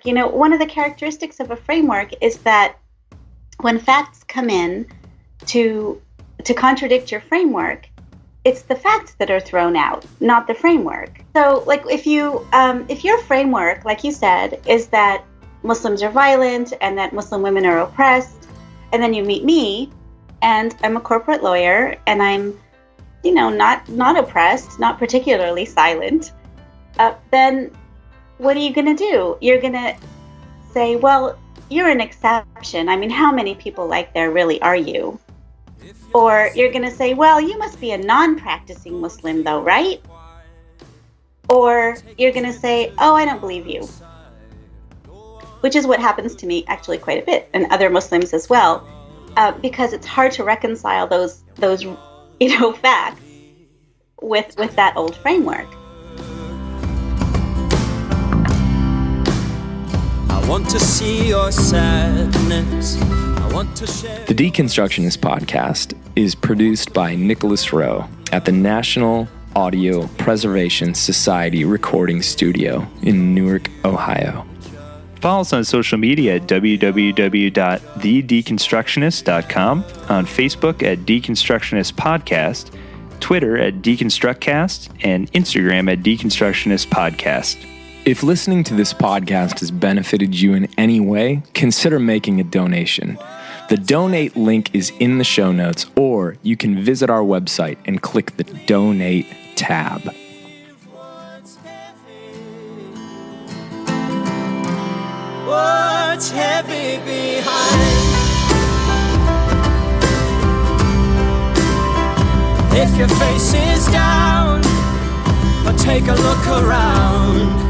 One of the characteristics of a framework is that when facts come in to contradict your framework, it's the facts that are thrown out, not the framework. So, like, if your framework, like you said, is that Muslims are violent and that Muslim women are oppressed, and then you meet me, and I'm a corporate lawyer, and I'm, not oppressed, not particularly silent, then what are you going to do? You're going to say, well, you're an exception. I mean, how many people like there really are you? Or you're going to say, well, you must be a non-practicing Muslim though, right? Or you're going to say, oh, I don't believe you. Which is what happens to me actually quite a bit, and other Muslims as well, because it's hard to reconcile those facts with that old framework. I want to see your sadness. I want to share. The Deconstructionist podcast is produced by Nicholas Rowe at the National Audio Preservation Society Recording Studio in Newark, Ohio. Follow us on social media at www.thedeconstructionist.com, on Facebook at Deconstructionist Podcast, Twitter at DeconstructCast, and Instagram at Deconstructionist Podcast. If listening to this podcast has benefited you in any way, consider making a donation. The donate link is in the show notes, or you can visit our website and click the donate tab. What's heavy behind? If your face is down, but take a look around.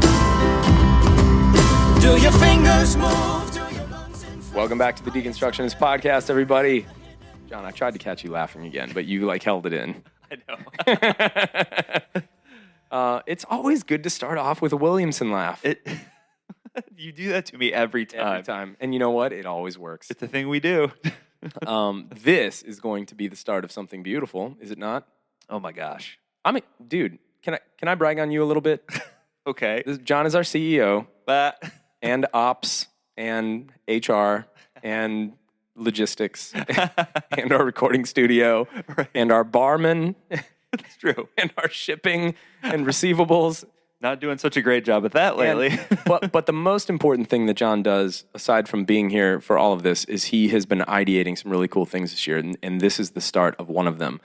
Do your fingers move? Do your lungs inflate? Welcome back to the Deconstructionist podcast, everybody. John, I tried to catch you laughing again, but you held it in. I know. It's always good to start off with a Williamson laugh. You do that to me every time. Every time. And you know what? It always works. It's a thing we do. This is going to be the start of something beautiful, is it not? Oh my gosh. I mean, dude, can I brag on you a little bit? Okay. John is our CEO. But and ops and HR and logistics and our recording studio and our barman. That's true. And our shipping and receivables. Not doing such a great job at that lately. But the most important thing that John does, aside from being here for all of this, is he has been ideating some really cool things this year, and this is the start of one of them.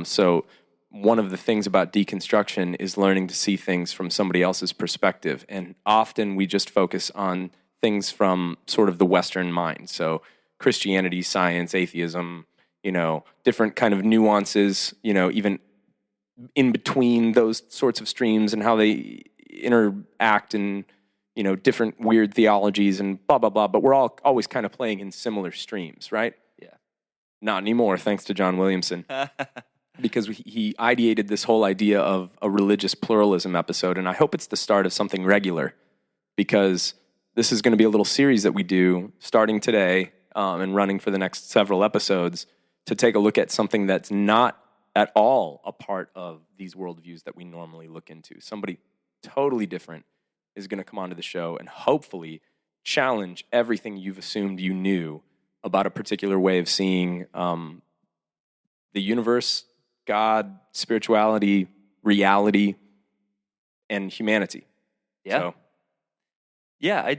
So one of the things about deconstruction is learning to see things from somebody else's perspective, and often we just focus on things from sort of the Western mind. So Christianity, science, atheism, different kind of nuances, even in between those sorts of streams and how they interact and, different weird theologies and blah, blah, blah. But we're all always kind of playing in similar streams, right? Yeah. Not anymore, thanks to John Williamson. Because he ideated this whole idea of a religious pluralism episode, and I hope it's the start of something regular, because this is going to be a little series that we do starting today and running for the next several episodes to take a look at something that's not at all a part of these worldviews that we normally look into. Somebody totally different is going to come onto the show and hopefully challenge everything you've assumed you knew about a particular way of seeing the universe, God, spirituality, reality, and humanity. Yeah. So. Yeah,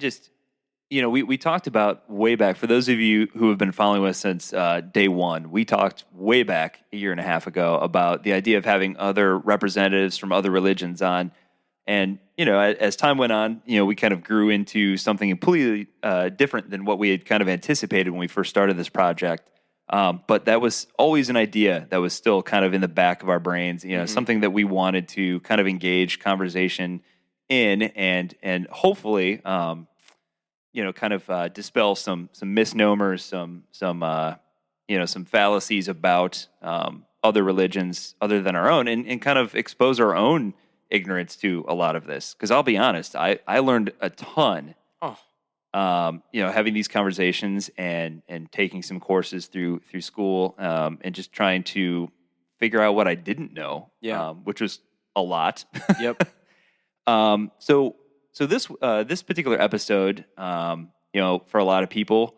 we talked about way back, for those of you who have been following us since day one, we talked way back a year and a half ago about the idea of having other representatives from other religions on. And, as time went on, we kind of grew into something completely different than what we had kind of anticipated when we first started this project. But that was always an idea that was still kind of in the back of our brains, something that we wanted to kind of engage conversation in and hopefully, kind of dispel some misnomers, some fallacies about other religions other than our own, and kind of expose our own ignorance to a lot of this. Because I'll be honest, I learned a ton. Having these conversations and taking some courses through school, and just trying to figure out what I didn't know, which was a lot. Yep. So this particular episode, for a lot of people,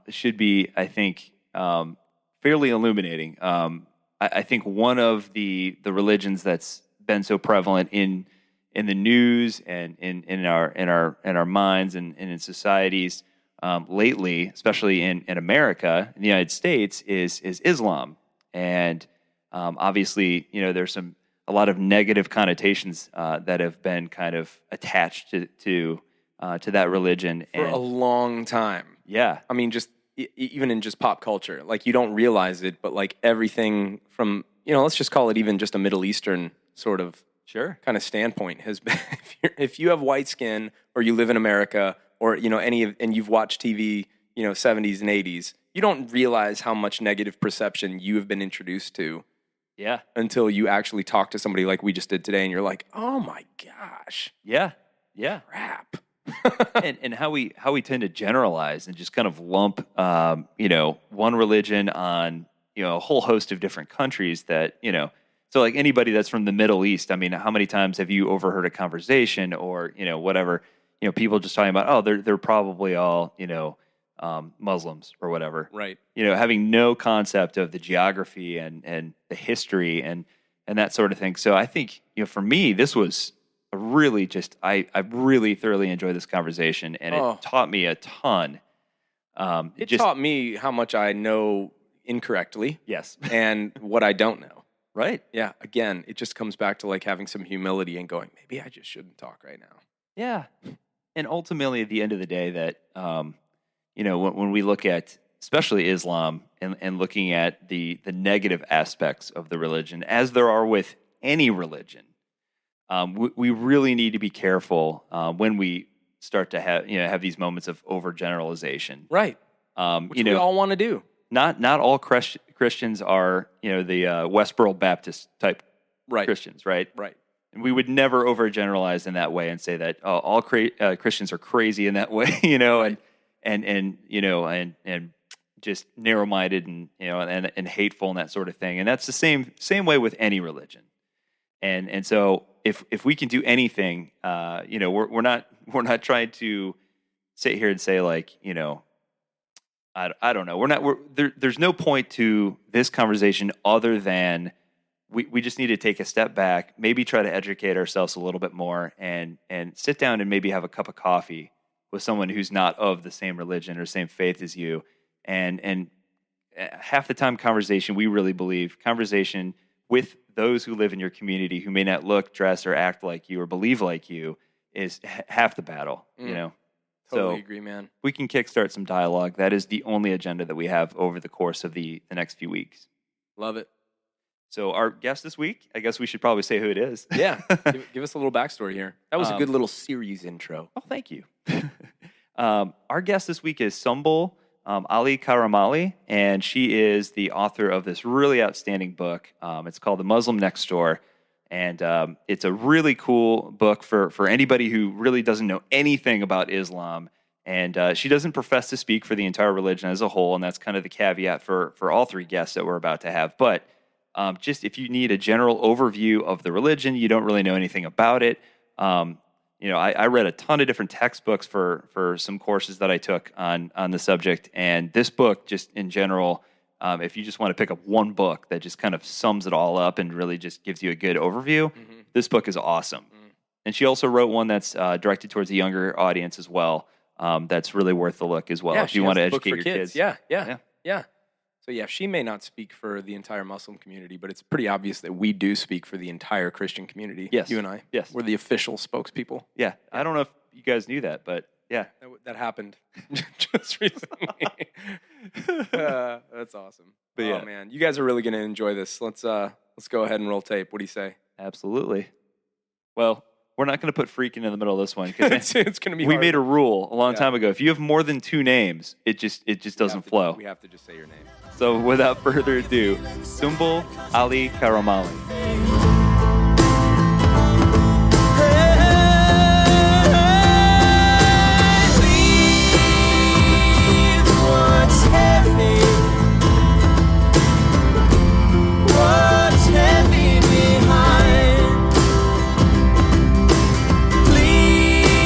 should be, I think, fairly illuminating. I think one of the religions that's been so prevalent in the news and in our minds and in societies lately, especially in America, in the United States, is Islam. And obviously, there's a lot of negative connotations that have been kind of attached to that religion for a long time. Yeah, I mean, just even in just pop culture, like you don't realize it, but like everything from let's just call it even just a Middle Eastern sort of kind of standpoint has been. If you have white skin or you live in America or and you've watched TV, 70s and 80s, you don't realize how much negative perception you have been introduced to. Yeah. Until you actually talk to somebody like we just did today, and you're like, "Oh my gosh, yeah, crap." and how we tend to generalize and just kind of lump, one religion on a whole host of different countries that So like anybody that's from the Middle East, I mean, how many times have you overheard a conversation or whatever, people just talking about, oh, they're probably all Muslims or whatever, right? Having no concept of the geography and the history and that sort of thing. So I think for me, this was a really I really thoroughly enjoyed this conversation, and it taught me a ton. It taught me how much I know incorrectly, yes, and what I don't know. Right. Yeah. Again, it just comes back to like having some humility and going, maybe I just shouldn't talk right now. Yeah. And ultimately, at the end of the day, that when we look at especially Islam and looking at the negative aspects of the religion, as there are with any religion, we really need to be careful when we start to have these moments of overgeneralization. Right. Which we all want to do. Not all Christians are the Westboro Baptist type Christians, right? Right. And we would never overgeneralize in that way and say that all Christians are crazy in that way, right. and just narrow-minded and hateful and that sort of thing. And that's the same way with any religion. And so if we can do anything, we're not trying to sit here and say like, I don't know. There's no point to this conversation other than we just need to take a step back, maybe try to educate ourselves a little bit more, and sit down and maybe have a cup of coffee with someone who's not of the same religion or same faith as you. And half the time we really believe conversation with those who live in your community who may not look, dress, or act like you or believe like you is half the battle, Totally agree, man. We can kickstart some dialogue. That is the only agenda that we have over the course of the next few weeks. Love it. So our guest this week, I guess we should probably say who it is. Yeah. Give us a little backstory here. That was a good little series intro. Oh, thank you. Our guest this week is Sumbul, Ali-Karamali, and she is the author of this really outstanding book. It's called The Muslim Next Door. And it's a really cool book for anybody who really doesn't know anything about Islam. And she doesn't profess to speak for the entire religion as a whole, and that's kind of the caveat for all three guests that we're about to have. But just if you need a general overview of the religion, you don't really know anything about it. I read a ton of different textbooks for some courses that I took on the subject, and this book, just in general, if you just want to pick up one book that just kind of sums it all up and really just gives you a good overview, this book is awesome. And she also wrote one that's directed towards a younger audience as well. That's really worth the look as well if you want to educate your kids. Yeah. So yeah, she may not speak for the entire Muslim community, but it's pretty obvious that we do speak for the entire Christian community. Yes. You and I. Yes. We're the official spokespeople. Yeah. I don't know if you guys knew that, but yeah. That happened just recently. That's awesome. But oh man, you guys are really going to enjoy this. Let's go ahead and roll tape. What do you say? Absolutely. Well, we're not going to put freaking in the middle of this one because it's going to be. We hard. made a rule a long time ago. If you have more than two names, it just doesn't flow. We have to just say your name. So without further ado, Sumbul Ali-Karamali. What's heavy behind? Please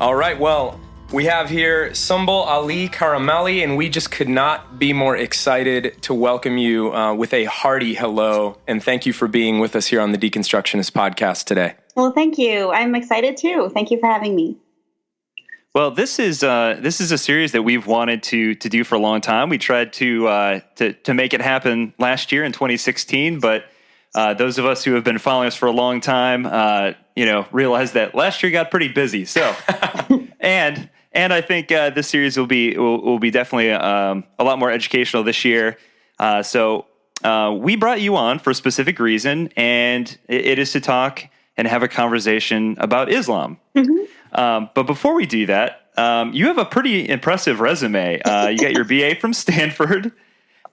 All right, well, we have here Sumbul Ali-Karamali, and we just could not be more excited to welcome you with a hearty hello, and thank you for being with us here on the Deconstructionist podcast today. Well, thank you. I'm excited too. Thank you for having me. Well, this is a series that we've wanted to do for a long time. We tried to make it happen last year in 2016, but those of us who have been following us for a long time, realized that last year got pretty busy. So, and I think this series will be definitely a lot more educational this year. So we brought you on for a specific reason, and it is to talk and have a conversation about Islam. Mm-hmm. But before we do that, you have a pretty impressive resume. You got your BA from Stanford,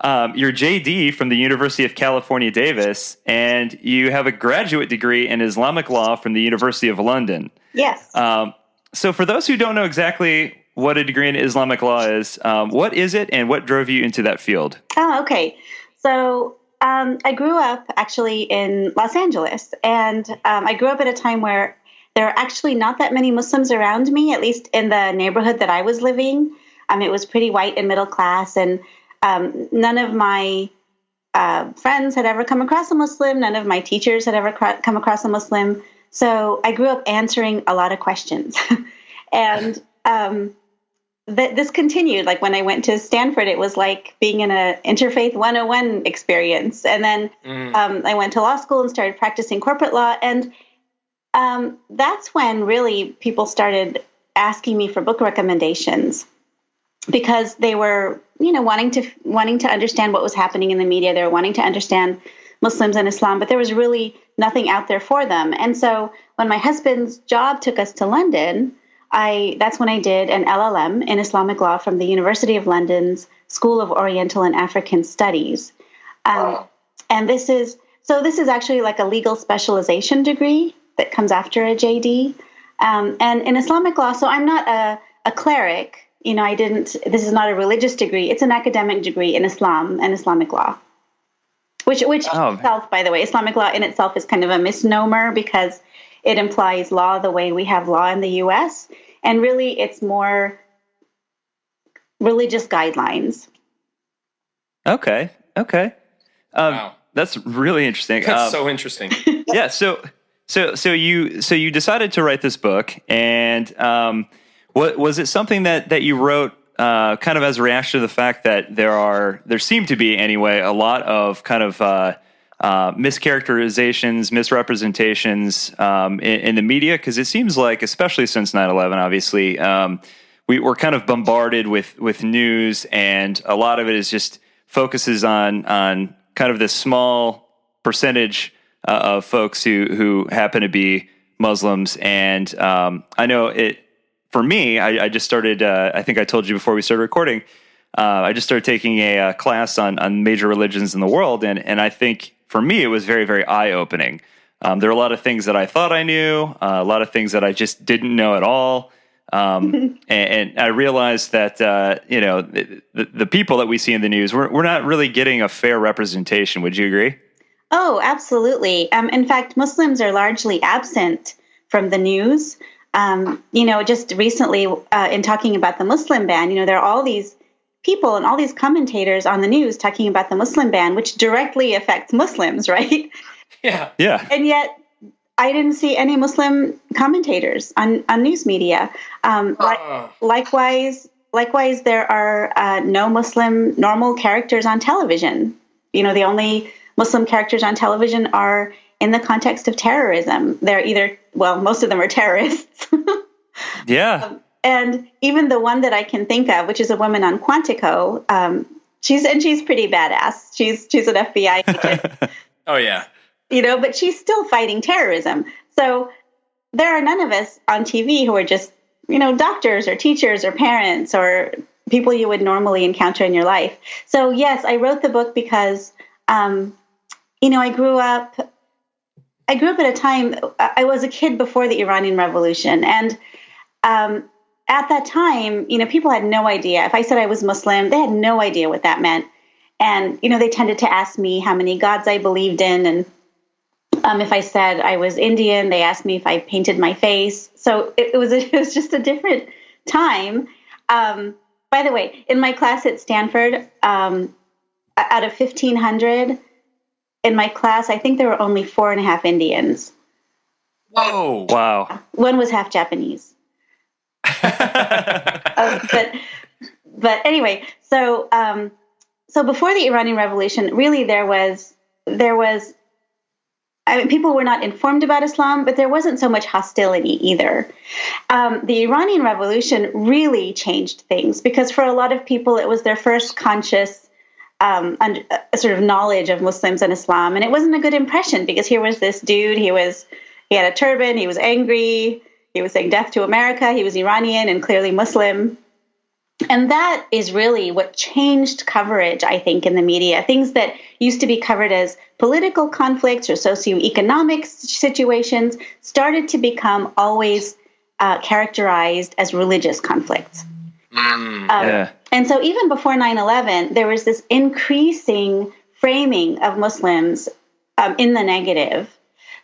your JD from the University of California, Davis, and you have a graduate degree in Islamic law from the University of London. Yes. So for those who don't know exactly what a degree in Islamic law is, what is it and what drove you into that field? Oh, okay. So I grew up actually in Los Angeles, and I grew up at a time where there are actually not that many Muslims around me, at least in the neighborhood that I was living. It was pretty white and middle class, and none of my friends had ever come across a Muslim. None of my teachers had ever come across a Muslim. So I grew up answering a lot of questions. And this continued. Like when I went to Stanford, it was like being in an Interfaith 101 experience. And then I went to law school and started practicing corporate law. And that's when really people started asking me for book recommendations, because they were, wanting to understand what was happening in the media. They were wanting to understand Muslims and Islam, but there was really nothing out there for them. And so when my husband's job took us to London, that's when I did an LLM in Islamic law from the University of London's School of Oriental and African Studies. And this is actually like a legal specialization degree that comes after a JD. And in Islamic law, so I'm not a cleric. This is not a religious degree. It's an academic degree in Islam and Islamic law, which itself, by the way, Islamic law in itself is kind of a misnomer because it implies law the way we have law in the U.S. And really it's more religious guidelines. Okay. Wow. That's really interesting. That's so interesting. Yeah. So you decided to write this book, and what was it something that you wrote kind of as a reaction to the fact that there seem to be anyway a lot of kind of mischaracterizations, misrepresentations in the media? Because it seems like, especially since 9/11, obviously, we were kind of bombarded with news, and a lot of it is just focuses on kind of this small percentage of folks who happen to be Muslims. And I know it. For me, I just started, I think I told you before we started recording, I just started taking a class on major religions in the world. And I think for me, it was very, very eye-opening. There are a lot of things that I thought I knew, a lot of things that I just didn't know at all. And I realized that, the people that we see in the news, we're not really getting a fair representation. Would you agree? Oh, absolutely. In fact, Muslims are largely absent from the news. Just recently in talking about the Muslim ban, there are all these people and all these commentators on the news talking about the Muslim ban, which directly affects Muslims, right? Yeah. And yet I didn't see any Muslim commentators on news media. Likewise, there are no Muslim normal characters on television. The only Muslim characters on television are in the context of terrorism. They're most of them are terrorists. Yeah. And even the one that I can think of, which is a woman on Quantico, she's pretty badass. She's an FBI agent. Oh yeah. But she's still fighting terrorism. So there are none of us on TV who are just, doctors or teachers or parents or people you would normally encounter in your life. So yes, I wrote the book because, I grew up at a time, I was a kid before the Iranian Revolution. And at that time, people had no idea. If I said I was Muslim, they had no idea what that meant. And, they tended to ask me how many gods I believed in. And If I said I was Indian, they asked me if I painted my face. So it was just a different time. By the way, in my class at Stanford, out of 1,500 in my class, I think there were only 4.5 Indians. Whoa! Wow. One was half Japanese. But anyway, so before the Iranian Revolution, really there was. I mean, people were not informed about Islam, but there wasn't so much hostility either. The Iranian Revolution really changed things because for a lot of people, it was their first conscious sort of knowledge of Muslims and Islam. And it wasn't a good impression because here was this dude, he had a turban, he was angry, he was saying death to America, he was Iranian and clearly Muslim. And that is really what changed coverage, I think, in the media. Things that used to be covered as political conflicts or socioeconomic situations started to become always characterized as religious conflicts. And so even before 9/11, there was this increasing framing of Muslims in the negative.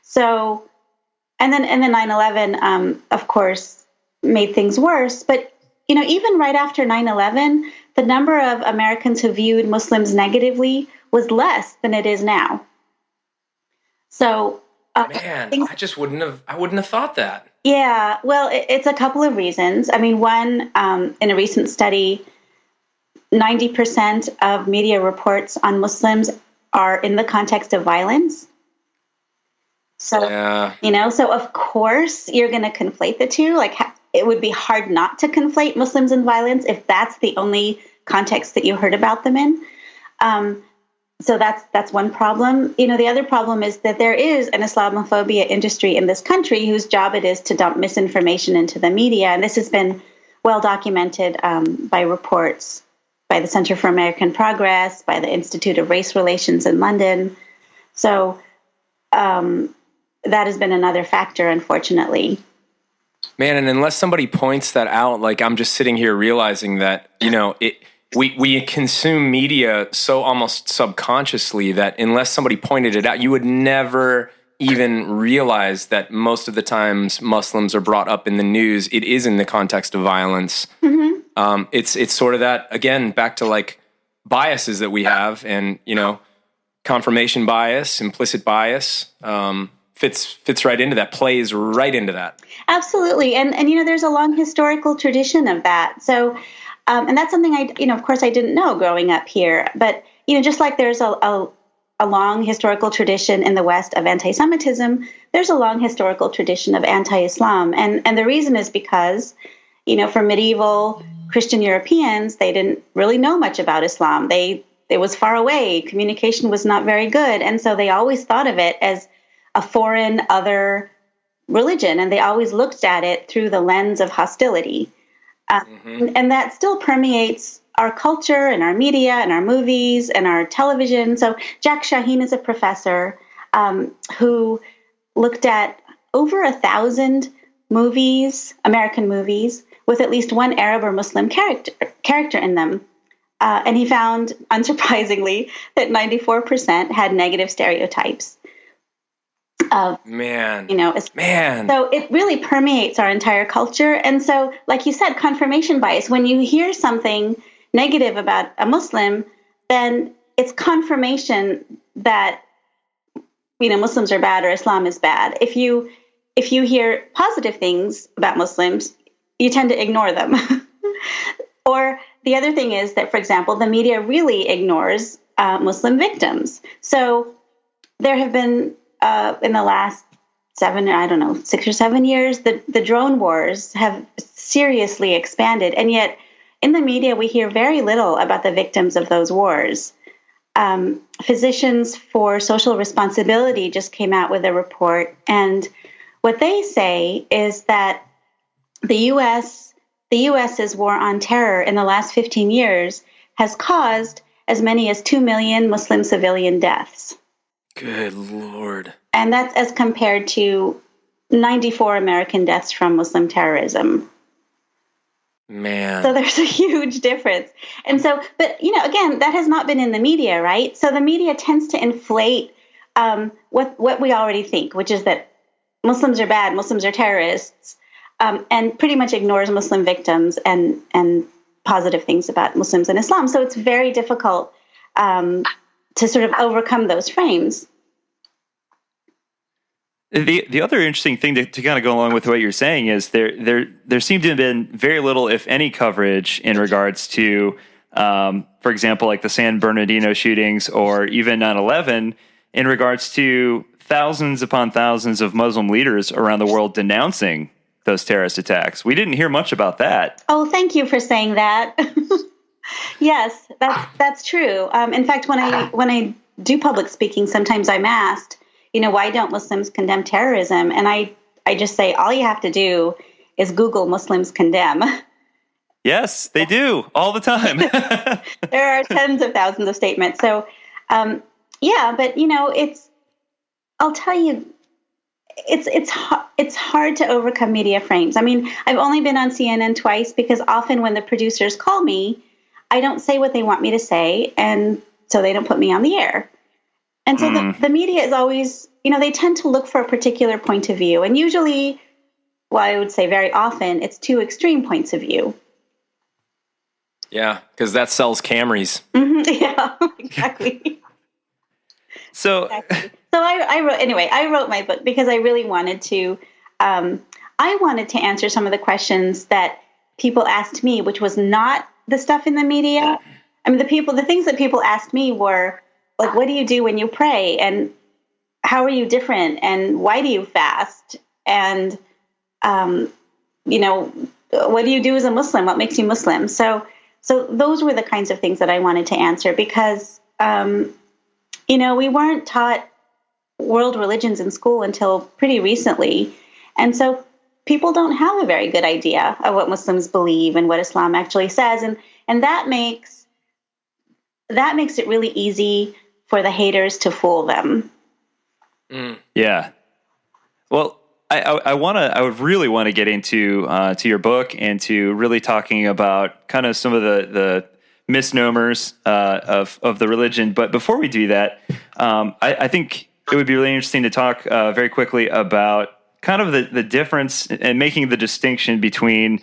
So, and then 9/11, of course, made things worse. But even right after 9/11, the number of Americans who viewed Muslims negatively was less than it is now. So, Man, I just wouldn't have thought that. Yeah, well, it's a couple of reasons. I mean, one, in a recent study, 90% of media reports on Muslims are in the context of violence. So, so of course you're going to conflate the two. Like, it would be hard not to conflate Muslims and violence if that's the only context that you heard about them in. So that's one problem. The other problem is that there is an Islamophobia industry in this country whose job it is to dump misinformation into the media. And this has been well documented by reports by the Center for American Progress, by the Institute of Race Relations in London. So that has been another factor, unfortunately. Man, and unless somebody points that out, like I'm just sitting here realizing that, we consume media so almost subconsciously that unless somebody pointed it out, you would never even realize that most of the times Muslims are brought up in the news. It is in the context of violence. Mm-hmm. It's sort of that, again, back to like biases that we have and, confirmation bias, implicit bias, fits right into that, plays right into that. Absolutely. And there's a long historical tradition of that. So, and that's something of course I didn't know growing up here, but, just like there's a long historical tradition in the West of anti-Semitism, there's a long historical tradition of anti-Islam. And the reason is because, for medieval Christian Europeans, they didn't really know much about Islam. It was far away. Communication was not very good. And so they always thought of it as a foreign other religion, and they always looked at it through the lens of hostility. And that still permeates our culture and our media and our movies and our television. So Jack Shaheen is a professor who looked at over 1,000 movies, American movies, with at least one Arab or Muslim character in them. And he found, unsurprisingly, that 94% had negative stereotypes. So it really permeates our entire culture. And so, like you said, confirmation bias, when you hear something negative about a Muslim, then it's confirmation that, Muslims are bad or Islam is bad. If you hear positive things about Muslims, you tend to ignore them. Or the other thing is that, for example, the media really ignores Muslim victims. So there have been, in the last 6 or 7 years, the drone wars have seriously expanded. And yet in the media, we hear very little about the victims of those wars. Physicians for Social Responsibility just came out with a report. And what they say is that the U.S.'s war on terror in the last 15 years has caused as many as 2 million Muslim civilian deaths. Good Lord. And that's as compared to 94 American deaths from Muslim terrorism. Man. So there's a huge difference. And so, but, again, that has not been in the media, right? So the media tends to inflate what we already think, which is that Muslims are bad, Muslims are terrorists, and pretty much ignores Muslim victims and positive things about Muslims and Islam. So it's very difficult to sort of overcome those frames. The other interesting thing to kind of go along with what you're saying is there seemed to have been very little, if any, coverage in regards to, for example, like the San Bernardino shootings or even 9/11, in regards to thousands upon thousands of Muslim leaders around the world denouncing those terrorist attacks. We didn't hear much about that. Oh, thank you for saying that. Yes, that's true. In fact, when I do public speaking, sometimes I'm asked, why don't Muslims condemn terrorism? And I just say, all you have to do is Google Muslims condemn. Yes, they do all the time. There are tens of thousands of statements. So, but I'll tell you, it's hard to overcome media frames. I mean, I've only been on CNN twice because often when the producers call me, I don't say what they want me to say, and so they don't put me on the air. And so the media is always, they tend to look for a particular point of view. And usually, well, I would say very often, it's two extreme points of view. Yeah, because that sells Camrys. Mm-hmm, yeah, exactly. So I wrote my book because I really wanted to, I wanted to answer some of the questions that people asked me, which was not the stuff in the media. I mean, the things that people asked me were, like, what do you do when you pray? And how are you different? And why do you fast? And, what do you do as a Muslim? What makes you Muslim? So those were the kinds of things that I wanted to answer because, we weren't taught world religions in school until pretty recently. And so people don't have a very good idea of what Muslims believe and what Islam actually says. And that makes it really easy for the haters to fool them. Yeah. Well, I would really want to get into to your book and to really talking about kind of some of the misnomers of the religion. But before we do that, I think it would be really interesting to talk very quickly about kind of the difference and making the distinction between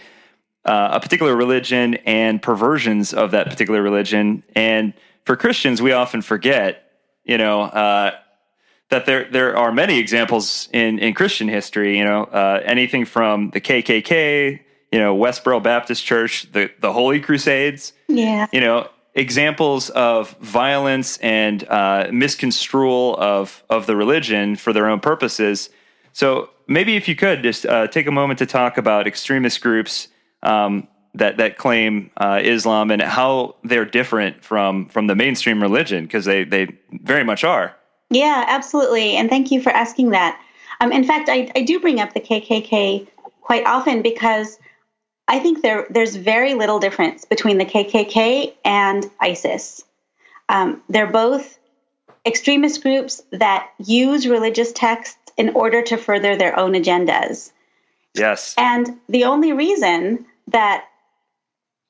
a particular religion and perversions of that particular religion. And for Christians, we often forget, that there are many examples in Christian history, anything from the KKK, Westboro Baptist Church, the Holy Crusades, examples of violence and misconstrual of the religion for their own purposes. So maybe if you could just take a moment to talk about extremist groups that claim Islam and how they're different from the mainstream religion, because they very much are. Yeah, absolutely. And thank you for asking that. In fact, I do bring up the KKK quite often because I think there's very little difference between the KKK and ISIS. They're both extremist groups that use religious texts in order to further their own agendas. Yes. And the only reason that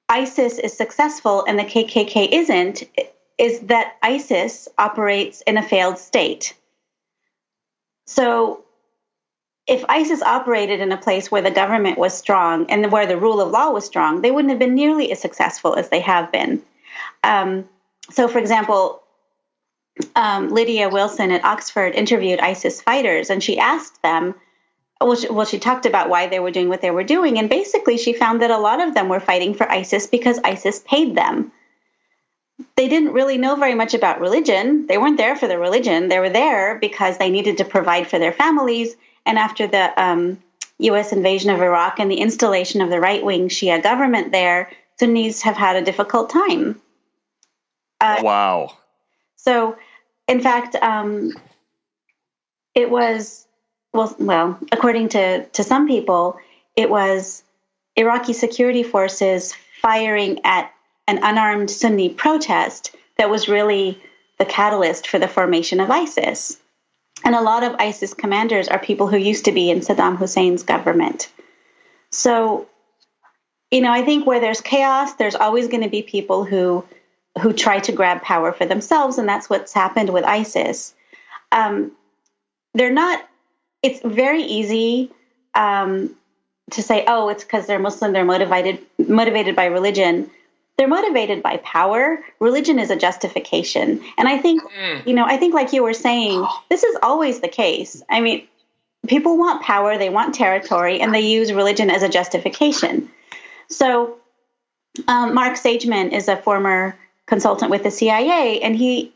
ISIS is successful and the KKK isn't is that ISIS operates in a failed state. So if ISIS operated in a place where the government was strong and where the rule of law was strong, they wouldn't have been nearly as successful as they have been. So, for example, Lydia Wilson at Oxford interviewed ISIS fighters, and she asked them, she talked about why they were doing what they were doing, and basically she found that a lot of them were fighting for ISIS because ISIS paid them. They didn't really know very much about religion. They weren't there for the religion. They were there because they needed to provide for their families. And after the U.S. invasion of Iraq and the installation of the right-wing Shia government there, Sunnis have had a difficult time. Wow. So, in fact, it was, well, according to some people, it was Iraqi security forces firing at an unarmed Sunni protest that was really the catalyst for the formation of ISIS. And a lot of ISIS commanders are people who used to be in Saddam Hussein's government. So, I think where there's chaos, there's always going to be people who try to grab power for themselves, and that's what's happened with ISIS. they're not. It's very easy to say, oh, it's because they're Muslim, they're motivated by religion. They're motivated by power. Religion is a justification. And I think, I think like you were saying, this is always the case. I mean, people want power, they want territory, and they use religion as a justification. So Mark Sageman is a former consultant with the CIA, and he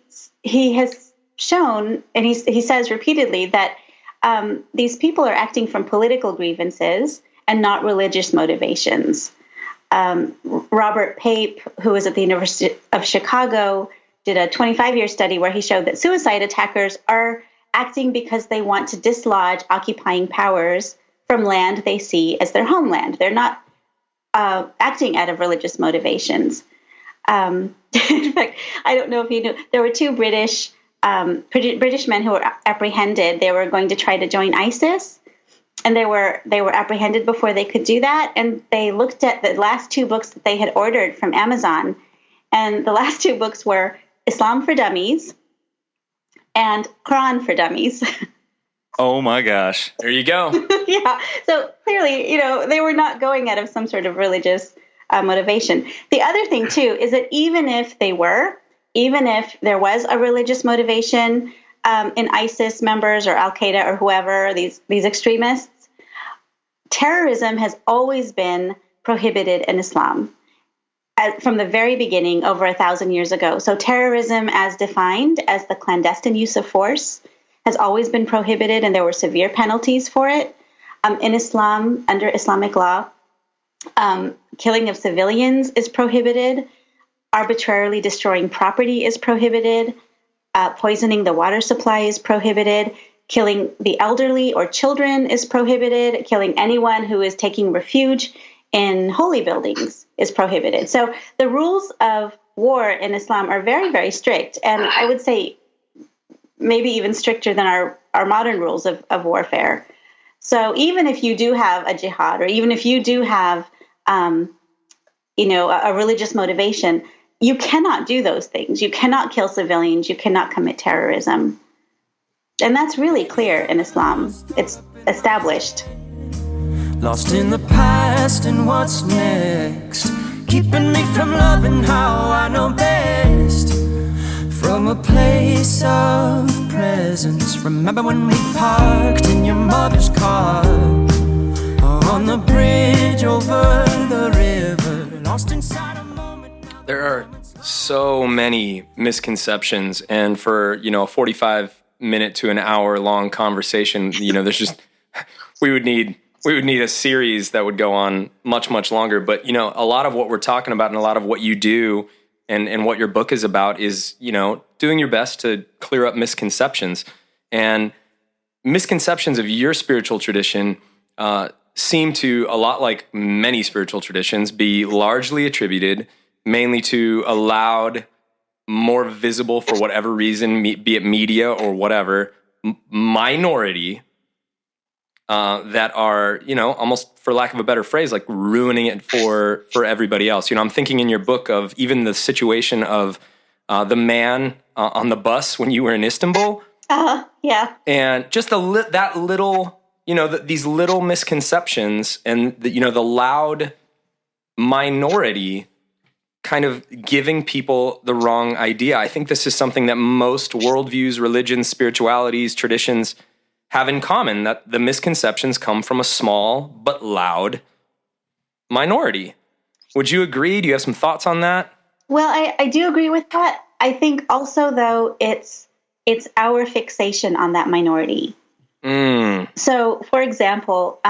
has shown, and he says repeatedly that these people are acting from political grievances and not religious motivations. Robert Pape, who was at the University of Chicago, did a 25-year study where he showed that suicide attackers are acting because they want to dislodge occupying powers from land they see as their homeland. They're not acting out of religious motivations. In fact, I don't know if you knew, there were two British men who were apprehended. They were going to try to join ISIS. And they were apprehended before they could do that. And they looked at the last two books that they had ordered from Amazon. And the last two books were Islam for Dummies and Quran for Dummies. Oh, my gosh. There you go. Yeah. So clearly, they were not going out of some sort of religious motivation. The other thing, too, is that even if there was a religious motivation in ISIS members or Al-Qaeda or whoever, these extremists, terrorism has always been prohibited in Islam from the very beginning, over 1,000 years ago. So terrorism as defined as the clandestine use of force has always been prohibited, and there were severe penalties for it. In Islam, under Islamic law, killing of civilians is prohibited. Arbitrarily destroying property is prohibited. Poisoning the water supply is prohibited. Killing the elderly or children is prohibited. Killing anyone who is taking refuge in holy buildings is prohibited. So the rules of war in Islam are very, very strict. And I would say maybe even stricter than our modern rules of warfare. So even if you do have a jihad, or even if you do have, a religious motivation, you cannot do those things. You cannot kill civilians. You cannot commit terrorism. And that's really clear in Islam. It's established. Lost in the past and what's next, keeping me from loving how I know best. From a place of presence, remember when we parked in your mother's car, on the bridge over the river, lost inside a moment. There are so many misconceptions, and for a 45-minute to an hour long conversation, there's just we would need a series that would go on much, much longer. But a lot of what we're talking about and a lot of what you do and what your book is about is doing your best to clear up misconceptions. And misconceptions of your spiritual tradition seem to, a lot like many spiritual traditions, be largely attributed mainly to a loud, more visible for whatever reason, be it media or whatever, minority that are, almost for lack of a better phrase, like ruining it for everybody else. I'm thinking in your book of even the situation of the man on the bus when you were in Istanbul. Yeah. And just that little, these little misconceptions and the loud minority kind of giving people the wrong idea. I think this is something that most worldviews, religions, spiritualities, traditions have in common, that the misconceptions come from a small but loud minority. Would you agree? Do you have some thoughts on that? Well, I do agree with that. I think also, though, it's our fixation on that minority. So, for example,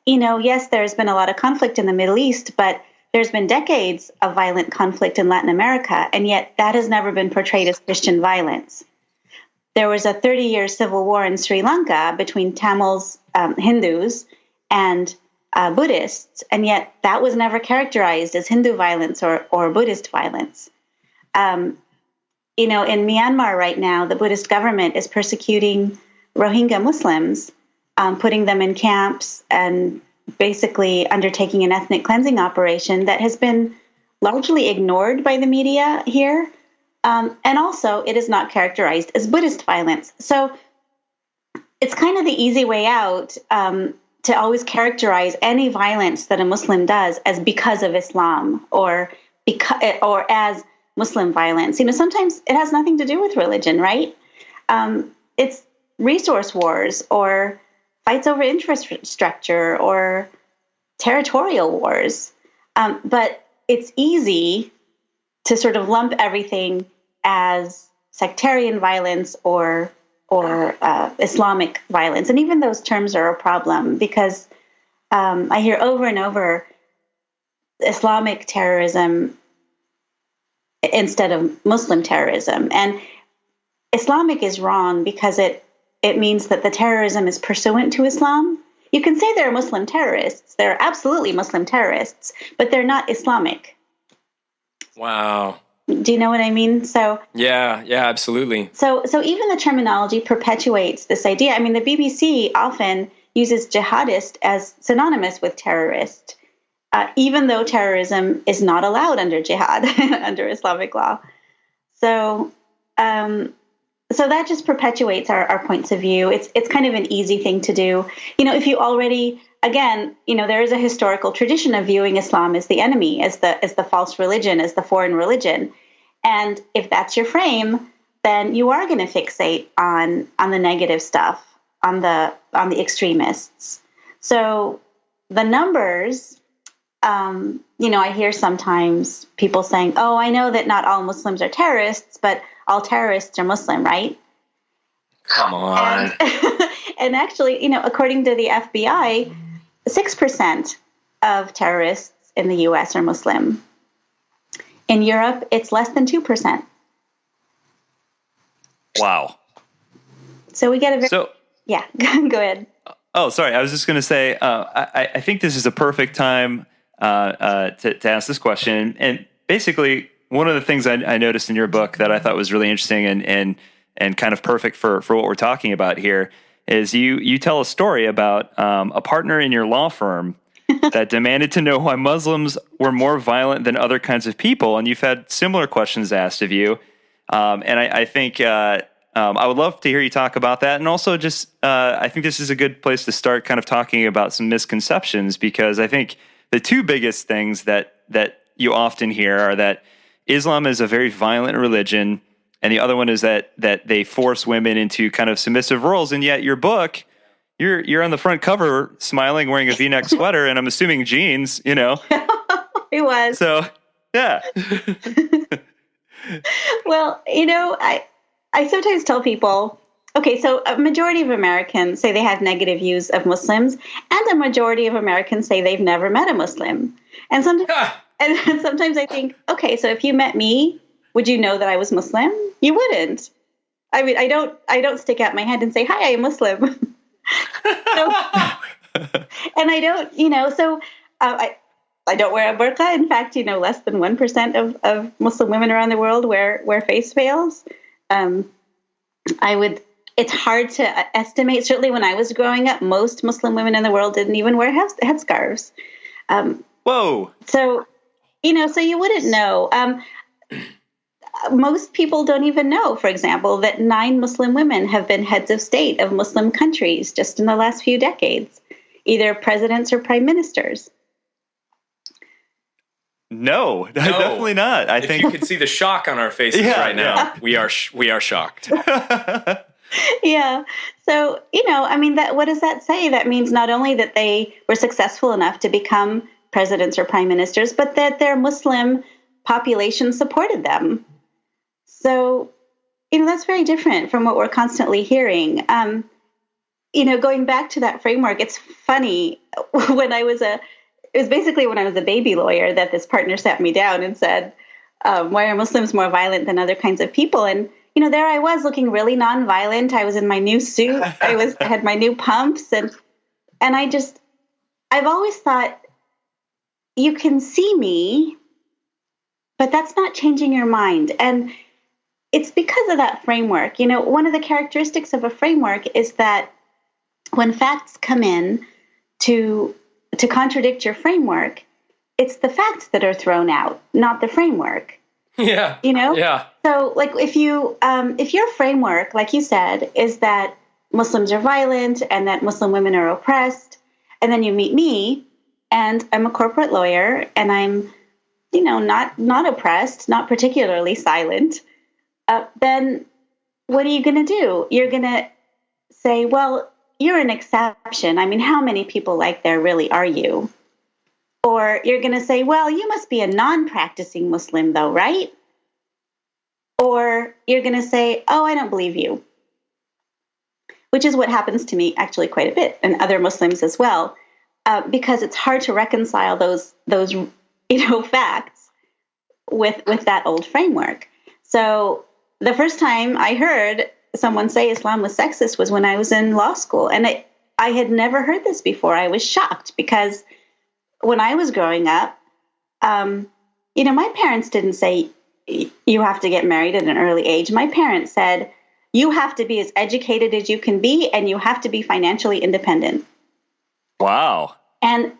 yes, there's been a lot of conflict in the Middle East, but there's been decades of violent conflict in Latin America, and yet that has never been portrayed as Christian violence. There was a 30-year civil war in Sri Lanka between Tamils, Hindus, and Buddhists, and yet that was never characterized as Hindu violence or Buddhist violence. In Myanmar right now, the Buddhist government is persecuting Rohingya Muslims, putting them in camps and basically undertaking an ethnic cleansing operation that has been largely ignored by the media here. And also, it is not characterized as Buddhist violence. So it's kind of the easy way out to always characterize any violence that a Muslim does as because of Islam or as Muslim violence. Sometimes it has nothing to do with religion, right? It's resource wars or fights over infrastructure or territorial wars. But it's easy to sort of lump everything as sectarian violence or Islamic violence. And even those terms are a problem because I hear over and over Islamic terrorism instead of Muslim terrorism. And Islamic is wrong because it means that the terrorism is pursuant to Islam. You can say they're Muslim terrorists. They're absolutely Muslim terrorists, but they're not Islamic. Wow. Do you know what I mean? So yeah, absolutely. So even the terminology perpetuates this idea. I mean, the BBC often uses jihadist as synonymous with terrorist, even though terrorism is not allowed under jihad, under Islamic law. So that just perpetuates our points of view. It's kind of an easy thing to do. If you already, again, there is a historical tradition of viewing Islam as the enemy, as the false religion, as the foreign religion. And if that's your frame, then you are going to fixate on the negative stuff, on the extremists. So the numbers, I hear sometimes people saying, "Oh, I know that not all Muslims are terrorists, but all terrorists are Muslim, right?" Come on. And actually, according to the FBI, 6% of terrorists in the U.S. are Muslim. In Europe, it's less than 2%. Wow. So we get yeah, go ahead. Oh, sorry. I was just going to say, I think this is a perfect time to ask this question. And basically, one of the things I noticed in your book that I thought was really interesting and kind of perfect for what we're talking about here is you tell a story about a partner in your law firm that demanded to know why Muslims were more violent than other kinds of people. And you've had similar questions asked of you. And I think I would love to hear you talk about that. And also just I think this is a good place to start kind of talking about some misconceptions, because I think the two biggest things that you often hear are that Islam is a very violent religion, and the other one is that they force women into kind of submissive roles. And yet your book, you're on the front cover smiling, wearing a V-neck sweater, and I'm assuming jeans, It was. So, yeah. Well, I sometimes tell people, okay, so a majority of Americans say they have negative views of Muslims, and a majority of Americans say they've never met a Muslim. And sometimes I think, okay, so if you met me, would you know that I was Muslim? You wouldn't. I mean, I don't stick out my hand and say, "Hi, I'm Muslim." And I don't, so I don't wear a burqa. In fact, less than 1% of Muslim women around the world wear face veils. It's hard to estimate. Certainly when I was growing up, most Muslim women in the world didn't even wear headscarves. Whoa. So, so you wouldn't know. Most people don't even know, for example, that 9 Muslim women have been heads of state of Muslim countries just in the last few decades, either presidents or prime ministers. No, definitely not. I think you could see the shock on our faces right now. We are shocked. Yeah. So, what does that say? That means not only that they were successful enough to become presidents or prime ministers, but that their Muslim population supported them. So, that's very different from what we're constantly hearing. Going back to that framework, it's funny when I was a baby lawyer that this partner sat me down and said, why are Muslims more violent than other kinds of people? And, there I was looking really nonviolent. I was in my new suit. I had my new pumps. And I've always thought, you can see me, but that's not changing your mind. And it's because of that framework. One of the characteristics of a framework is that when facts come in to contradict your framework, it's the facts that are thrown out, not the framework. Yeah. Yeah. So, like, if your framework, like you said, is that Muslims are violent and that Muslim women are oppressed, and then you meet me, and I'm a corporate lawyer, and I'm, not oppressed, not particularly silent, then what are you going to do? You're going to say, well, you're an exception. I mean, how many people like there really are you? Or you're going to say, well, you must be a non-practicing Muslim, though, right? Or you're going to say, oh, I don't believe you, which is what happens to me actually quite a bit, and other Muslims as well, because it's hard to reconcile those facts with that old framework. So the first time I heard someone say Islam was sexist was when I was in law school, and I had never heard this before. I was shocked because when I was growing up, my parents didn't say you have to get married at an early age. My parents said you have to be as educated as you can be, and you have to be financially independent. Wow. And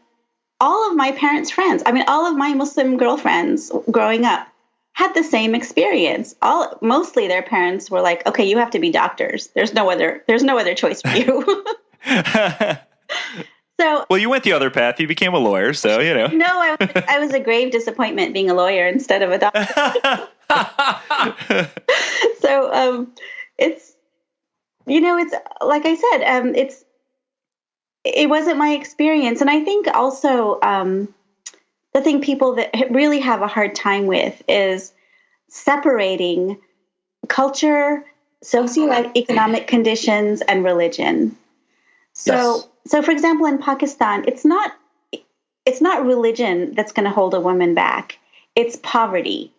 all of my parents' friends, all of my Muslim girlfriends growing up had the same experience. Mostly their parents were like, okay, you have to be doctors. There's no other choice for you. So, well, you went the other path. You became a lawyer, so No, I was a grave disappointment being a lawyer instead of a doctor. So it's like I said, it wasn't my experience, and I think also the thing people that really have a hard time with is separating culture, socioeconomic conditions, and religion. So, for example, in Pakistan, it's not religion that's going to hold a woman back. It's poverty.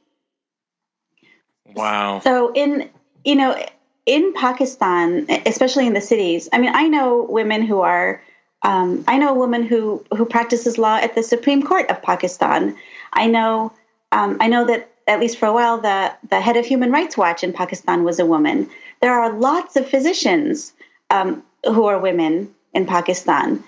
Wow. So in Pakistan, especially in the cities, I know women who are, I know a woman who practices law at the Supreme Court of Pakistan. I know that at least for a while, the head of Human Rights Watch in Pakistan was a woman. There are lots of physicians who are women in Pakistan.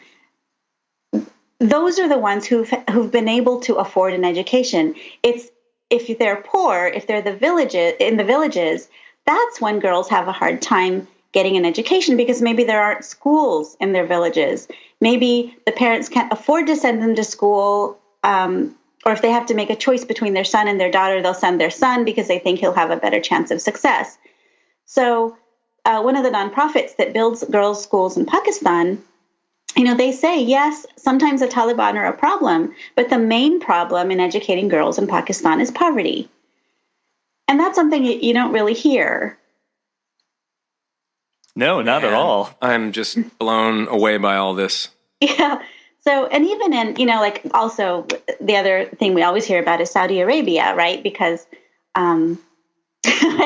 Those are the ones who've been able to afford an education. It's if they're poor, if they're in the villages, that's when girls have a hard time getting an education because maybe there aren't schools in their villages. Maybe the parents can't afford to send them to school, or if they have to make a choice between their son and their daughter, they'll send their son because they think he'll have a better chance of success. So one of the nonprofits that builds girls' schools in Pakistan, they say, yes, sometimes the Taliban are a problem, but the main problem in educating girls in Pakistan is poverty. And that's something you don't really hear. No, not at all. I'm just blown away by all this. Yeah. So, and even in, also the other thing we always hear about is Saudi Arabia, right? Because I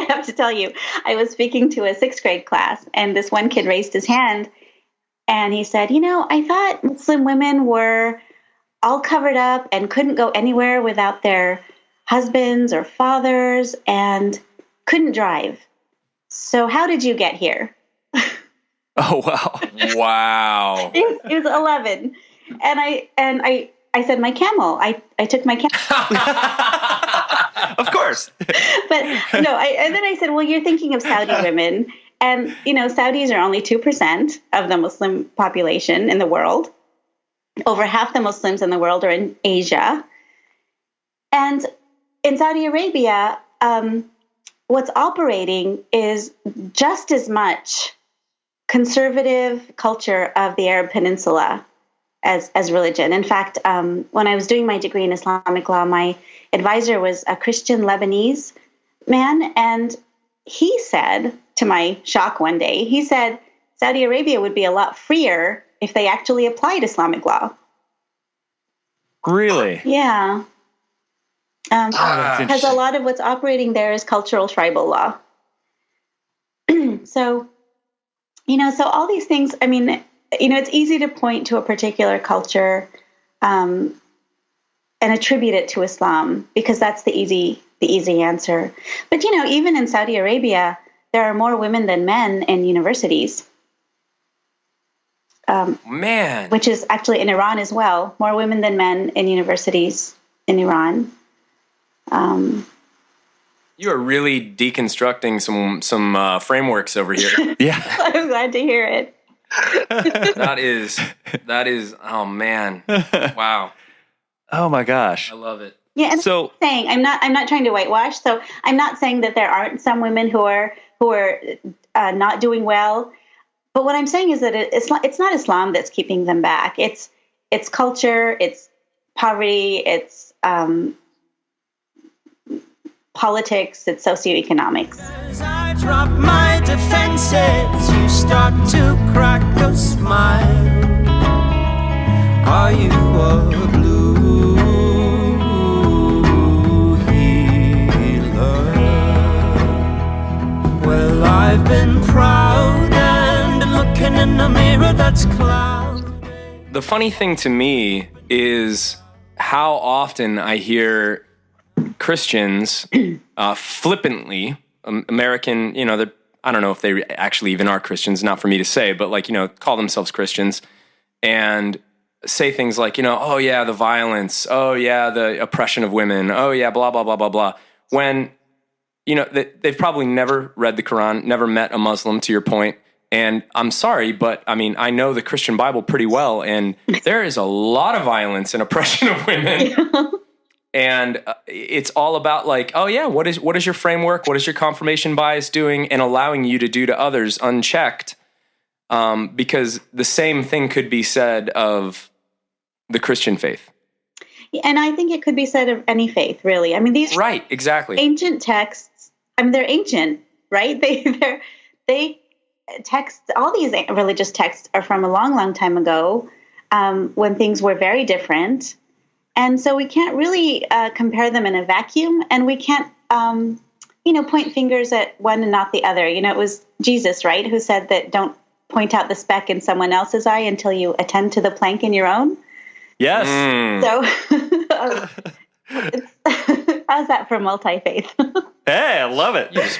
have to tell you, I was speaking to a 6th grade class, and this one kid raised his hand, and he said, I thought Muslim women were all covered up and couldn't go anywhere without their husbands or fathers and couldn't drive. So how did you get here? Oh, wow. Wow. He was 11. And I said, my camel. I took my camel. Of course. But no, and then I said, well, you're thinking of Saudi women. And, Saudis are only 2% of the Muslim population in the world. Over half the Muslims in the world are in Asia. And in Saudi Arabia, what's operating is just as much conservative culture of the Arab Peninsula as religion. In fact, when I was doing my degree in Islamic law, my advisor was a Christian Lebanese man, and he said, to my shock one day, he said Saudi Arabia would be a lot freer if they actually applied Islamic law. Really? Yeah. Because a lot of what's operating there is cultural tribal law. So, so all these things, it's easy to point to a particular culture and attribute it to Islam because that's the easy answer. But, even in Saudi Arabia, there are more women than men in universities. Man. Which is actually in Iran as well. More women than men in universities in Iran. You are really deconstructing some frameworks over here. Yeah. I'm glad to hear it. That is. Oh man! Wow! Oh my gosh. I love it. Yeah, and So I'm not trying to whitewash. So I'm not saying that there aren't some women who are not doing well. But what I'm saying is that it's not Islam that's keeping them back. It's culture, it's poverty, it's politics, it's socioeconomics. As I drop my defenses, you start to crack a smile. Are you a blue healer? Well, I've been proud and looking in the mirror that's clouded. The funny thing to me is how often I hear Christians flippantly, American, I don't know if they actually even are Christians, not for me to say, but call themselves Christians and say things like, oh yeah, the violence, oh yeah, the oppression of women, oh yeah, blah, blah, blah, blah, blah. When, they've probably never read the Quran, never met a Muslim, to your point. And I'm sorry, but I know the Christian Bible pretty well, and there is a lot of violence and oppression of women. And it's all about oh yeah, what is your framework? What is your confirmation bias doing and allowing you to do to others unchecked? Because the same thing could be said of the Christian faith. And I think it could be said of any faith, really. These right, exactly. Ancient texts. They're ancient, right? They texts. All these religious texts are from a long, long time ago, when things were very different. And so we can't really compare them in a vacuum, and we can't, point fingers at one and not the other. It was Jesus, right, who said that don't point out the speck in someone else's eye until you attend to the plank in your own. Yes. So, how's that for multi-faith? Hey, I love it. You just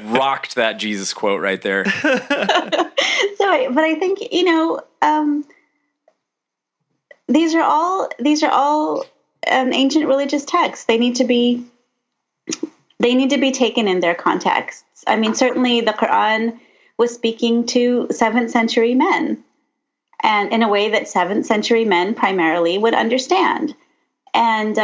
rocked that Jesus quote right there. But I think, these are all ancient religious texts. They need to be taken in their contexts. Certainly the Quran was speaking to 7th century men, and in a way that 7th century men primarily would understand. And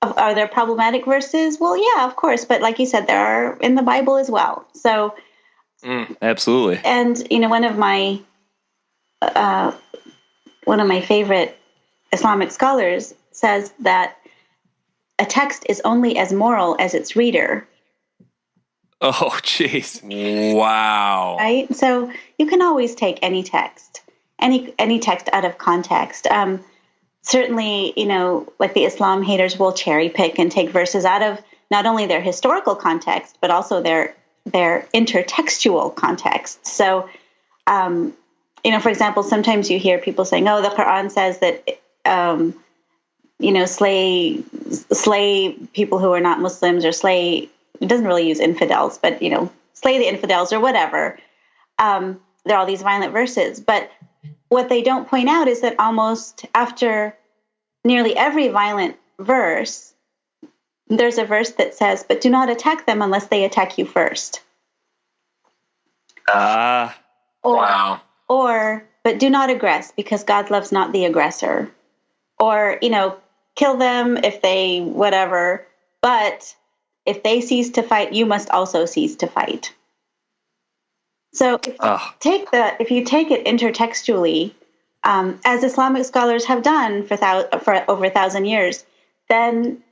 are there problematic verses? Well, yeah, of course. But like you said, there are in the Bible as well. So absolutely. And one of my favorite Islamic scholars says that a text is only as moral as its reader. Oh, jeez. Wow. Right? So you can always take any text out of context. Certainly, the Islam haters will cherry pick and take verses out of not only their historical context, but also their intertextual context. So, for example, sometimes you hear people saying, "Oh, the Quran says that, slay people who are not Muslims, or slay." It doesn't really use infidels, but slay the infidels or whatever. There are all these violent verses, but what they don't point out is that almost after nearly every violent verse, there's a verse that says, "But do not attack them unless they attack you first." Wow. Or, "But do not aggress, because God loves not the aggressor." Or, kill them if they whatever, but if they cease to fight, you must also cease to fight. So if you take it intertextually, as Islamic scholars have done for over 1,000 years, then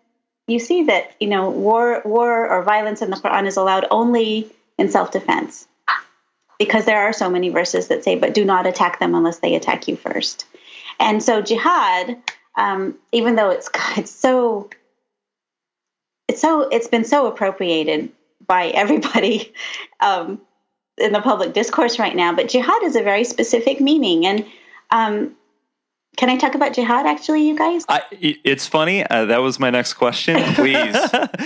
you see that war or violence in the Quran is allowed only in self-defense, because there are so many verses that say, "But do not attack them unless they attack you first." And so jihad, even though it's been so appropriated by everybody in the public discourse right now, but jihad is a very specific meaning. And can I talk about jihad, actually, you guys? It's funny. That was my next question.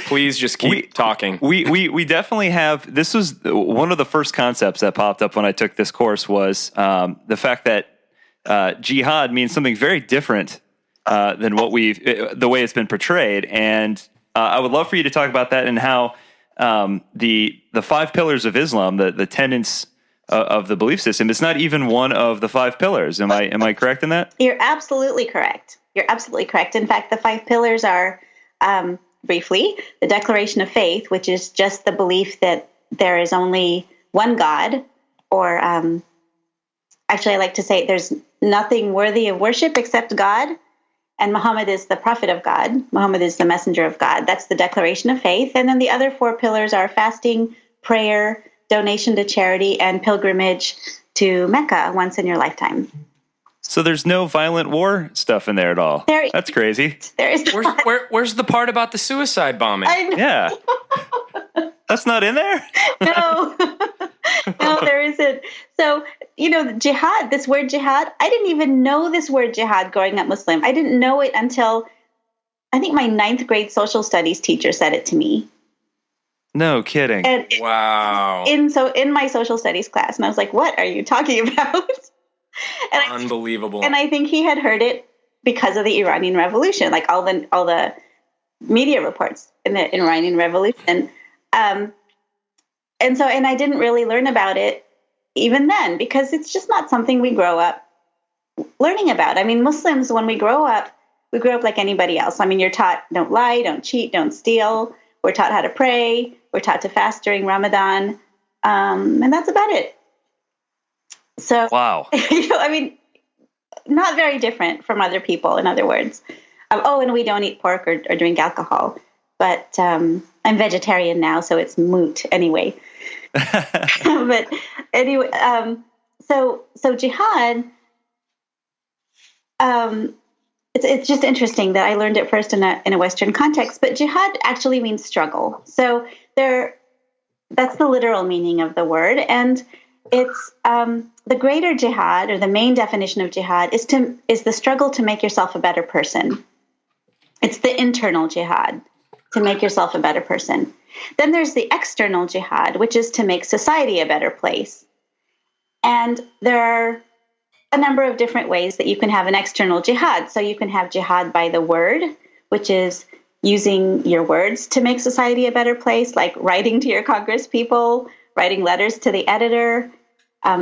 Please just keep talking. We definitely have. This was one of the first concepts that popped up when I took this course, was the fact that jihad means something very different than the way it's been portrayed. And I would love for you to talk about that and how the 5 pillars of Islam, the tenets of the belief system, it's not even one of the 5 pillars. Am I correct in that? You're absolutely correct. You're absolutely correct. In fact, the 5 pillars are, briefly, the Declaration of Faith, which is just the belief that there is only one God, or actually I like to say there's nothing worthy of worship except God, and Muhammad is the prophet of God. Muhammad is the messenger of God. That's the Declaration of Faith. And then the other 4 pillars are fasting, prayer, donation to charity, and pilgrimage to Mecca once in your lifetime. So there's no violent war stuff in there at all. That's crazy. There is. Where's the part about the suicide bombing? Yeah. That's not in there? No. No, there isn't. So, jihad, this word jihad, I didn't even know this word jihad growing up Muslim. I didn't know it until I think my 9th grade social studies teacher said it to me. No kidding. And Wow. in my social studies class, and I was like, what are you talking about? Unbelievable. And I think he had heard it because of the Iranian Revolution, like all the media reports in the Iranian Revolution. And I didn't really learn about it even then, because it's just not something we grow up learning about. I mean, Muslims, when we grow up like anybody else. I mean, you're taught don't lie, don't cheat, don't steal. We're taught how to pray. We're taught to fast during Ramadan. And that's about it. So, wow. I mean, not very different from other people, in other words. And we don't eat pork or drink alcohol. But I'm vegetarian now, so it's moot anyway. But anyway, so jihad, it's just interesting that I learned it first in a Western context. But jihad actually means struggle. So that's the literal meaning of the word, and it's the greater jihad, or the main definition of jihad, is the struggle to make yourself a better person. It's the internal jihad, to make yourself a better person. Then there's the external jihad, which is to make society a better place. And there are a number of different ways that you can have an external jihad. So you can have jihad by the word, which is using your words to make society a better place, like writing to your Congress people, writing letters to the editor.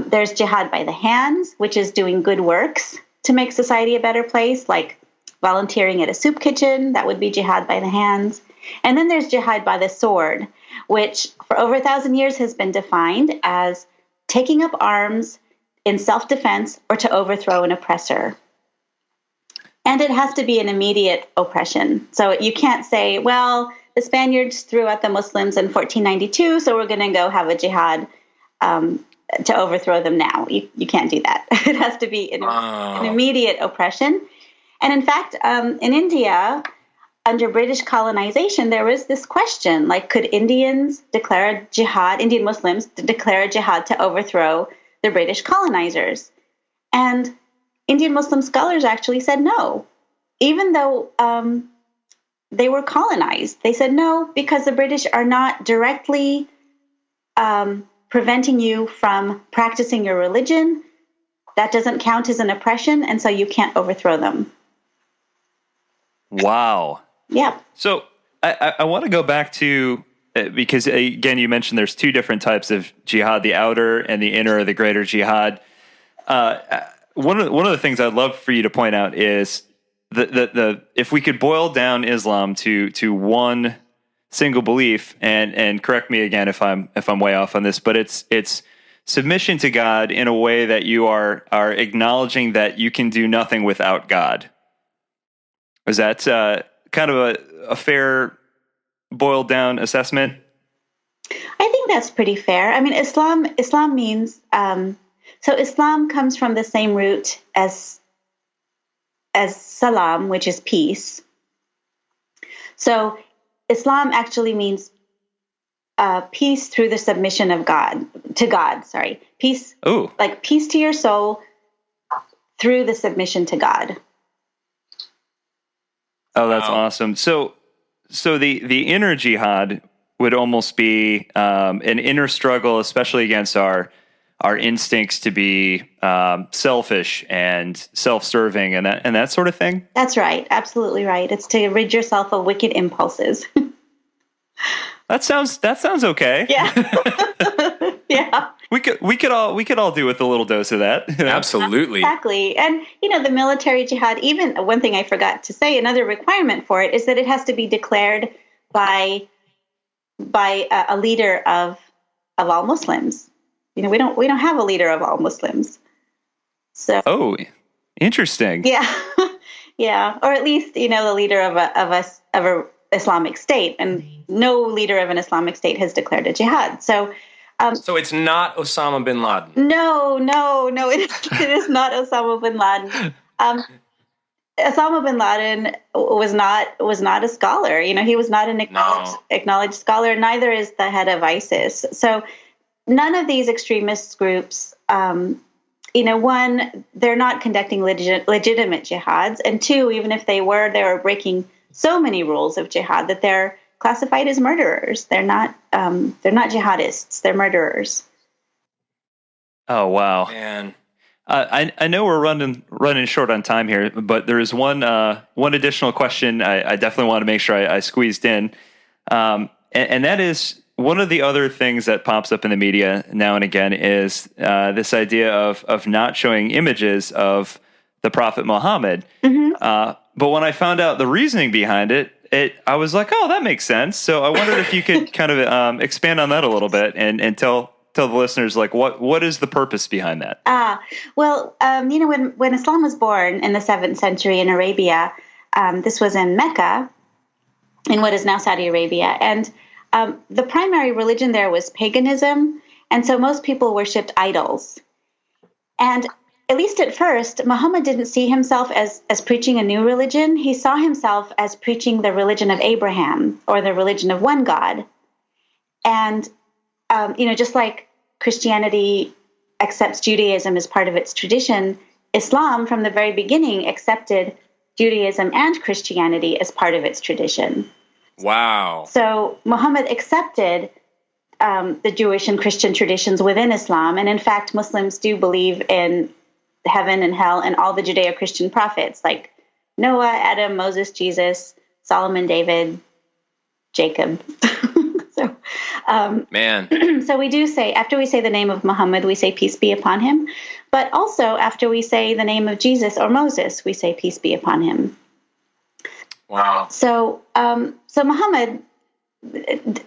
There's jihad by the hands, which is doing good works to make society a better place, like volunteering at a soup kitchen. That would be jihad by the hands. And then there's jihad by the sword, which for over 1,000 years has been defined as taking up arms in self-defense or to overthrow an oppressor. And it has to be an immediate oppression. So you can't say, well, the Spaniards threw at the Muslims in 1492, so we're going to go have a jihad to overthrow them now. You can't do that. It has to be an immediate oppression. And in fact, in India, under British colonization, there was this question, like, could Indian Muslims declare a jihad to overthrow the British colonizers? And Indian Muslim scholars actually said no, even though they were colonized. They said no, because the British are not directly preventing you from practicing your religion. That doesn't count as an oppression, and so you can't overthrow them. Wow. Yeah. So I want to go back to, because again, you mentioned there's 2 different types of jihad, the outer and the inner, or the greater jihad. One of the things I'd love for you to point out is the if we could boil down Islam to one single belief, and correct me again if I'm way off on this, but it's submission to God in a way that you are acknowledging that you can do nothing without God. Is that kind of a fair boiled down assessment? I think that's pretty fair. I mean, Islam means, so Islam comes from the same root as salam, which is peace. So Islam actually means peace through the submission of to God. Peace. Ooh. Like peace to your soul through the submission to God. Oh, that's awesome. So the inner jihad would almost be an inner struggle, especially against our instincts to be selfish and self-serving and that sort of thing. That's right. Absolutely right. It's to rid yourself of wicked impulses. That sounds okay. Yeah. Yeah. We could all do with a little dose of that. Absolutely. Exactly. And, the military jihad, even one thing I forgot to say, another requirement for it is that it has to be declared by a leader of all Muslims. We don't have a leader of all Muslims. So. Oh, interesting. Yeah. Yeah. Or at least, the leader of a Islamic State, and no leader of an Islamic State has declared a jihad. So it's not Osama bin Laden. No, it is not Osama bin Laden. Osama bin Laden was not a scholar. He was not an acknowledged scholar. Neither is the head of ISIS. So none of these extremist groups, one, they're not conducting legitimate jihads, and two, even if they were breaking so many rules of jihad that they're classified as murderers. They're not jihadists. They're murderers. Oh, wow. Man. I know we're running short on time here, but there is one additional question I definitely want to make sure I squeezed in. And that is, one of the other things that pops up in the media now and again is this idea of not showing images of the Prophet Muhammad. Mm-hmm. But when I found out the reasoning behind it, I was like, oh, that makes sense. So I wondered if you could kind of expand on that a little bit and tell the listeners, like, what is the purpose behind that? Well, when Islam was born in the 7th century in Arabia, this was in Mecca, in what is now Saudi Arabia, and the primary religion there was paganism, and so most people worshipped idols. And at least at first, Muhammad didn't see himself as preaching a new religion. He saw himself as preaching the religion of Abraham, or the religion of one God. And, just like Christianity accepts Judaism as part of its tradition, Islam from the very beginning accepted Judaism and Christianity as part of its tradition. Wow. So Muhammad accepted the Jewish and Christian traditions within Islam. And in fact, Muslims do believe in heaven and hell and all the Judeo-Christian prophets like Noah, Adam, Moses, Jesus, Solomon, David, Jacob. So we do say, after we say the name of Muhammad, we say peace be upon him. But also after we say the name of Jesus or Moses, we say peace be upon him. Wow. So Muhammad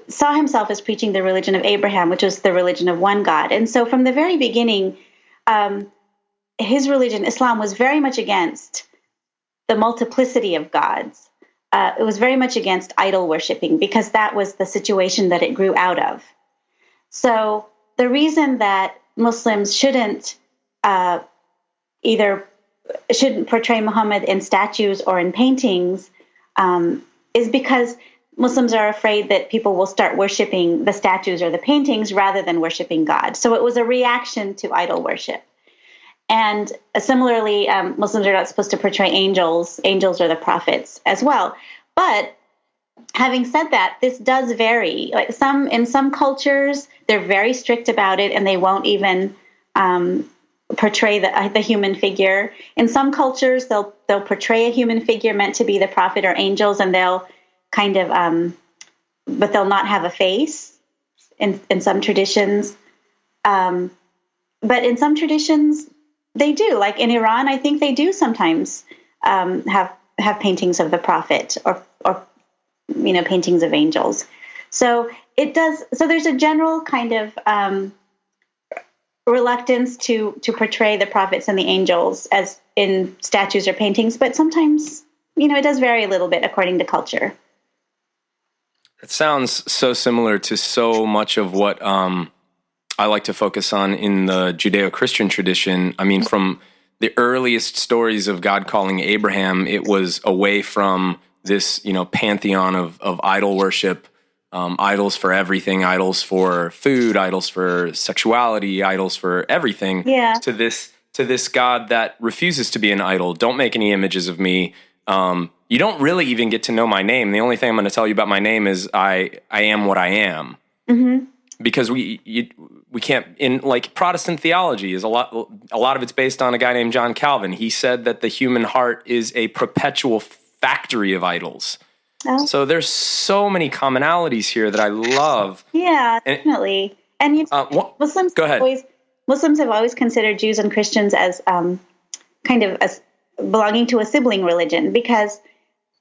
saw himself as preaching the religion of Abraham, which was the religion of one God. And so from the very beginning, his religion, Islam, was very much against the multiplicity of gods. It was very much against idol worshiping because that was the situation that it grew out of. So the reason that Muslims shouldn't portray Muhammad in statues or in paintings is because Muslims are afraid that people will start worshiping the statues or the paintings rather than worshiping God. So it was a reaction to idol worship. And similarly, Muslims are not supposed to portray angels. Angels are the prophets as well. But having said that, this does vary. Like in some cultures, they're very strict about it, and they won't even portray the human figure. In some cultures, they'll portray a human figure meant to be the prophet or angels, and they'll kind of, but they'll not have a face. In some traditions, but in some traditions, they do. Like in Iran, I think they do sometimes have paintings of the prophet or paintings of angels. So it does. So there's a general kind of reluctance to portray the prophets and the angels as in statues or paintings, but sometimes it does vary a little bit according to culture. It sounds so similar to so much of what I like to focus on in the Judeo-Christian tradition. I mean, from the earliest stories of God calling Abraham, it was away from this, pantheon of idol worship, idols for everything, idols for food, idols for sexuality, idols for everything. Yeah. To this God that refuses to be an idol. Don't make any images of me. You don't really even get to know my name. The only thing I'm going to tell you about my name is I am what I am. Mm-hmm. Because we can't, in like Protestant theology is a lot of it's based on a guy named John Calvin. He said that the human heart is a perpetual factory of idols. Oh. So there's so many commonalities here that I love. Yeah, And- definitely. And Muslims Go ahead. Muslims have always considered Jews and Christians as kind of belonging to a sibling religion because,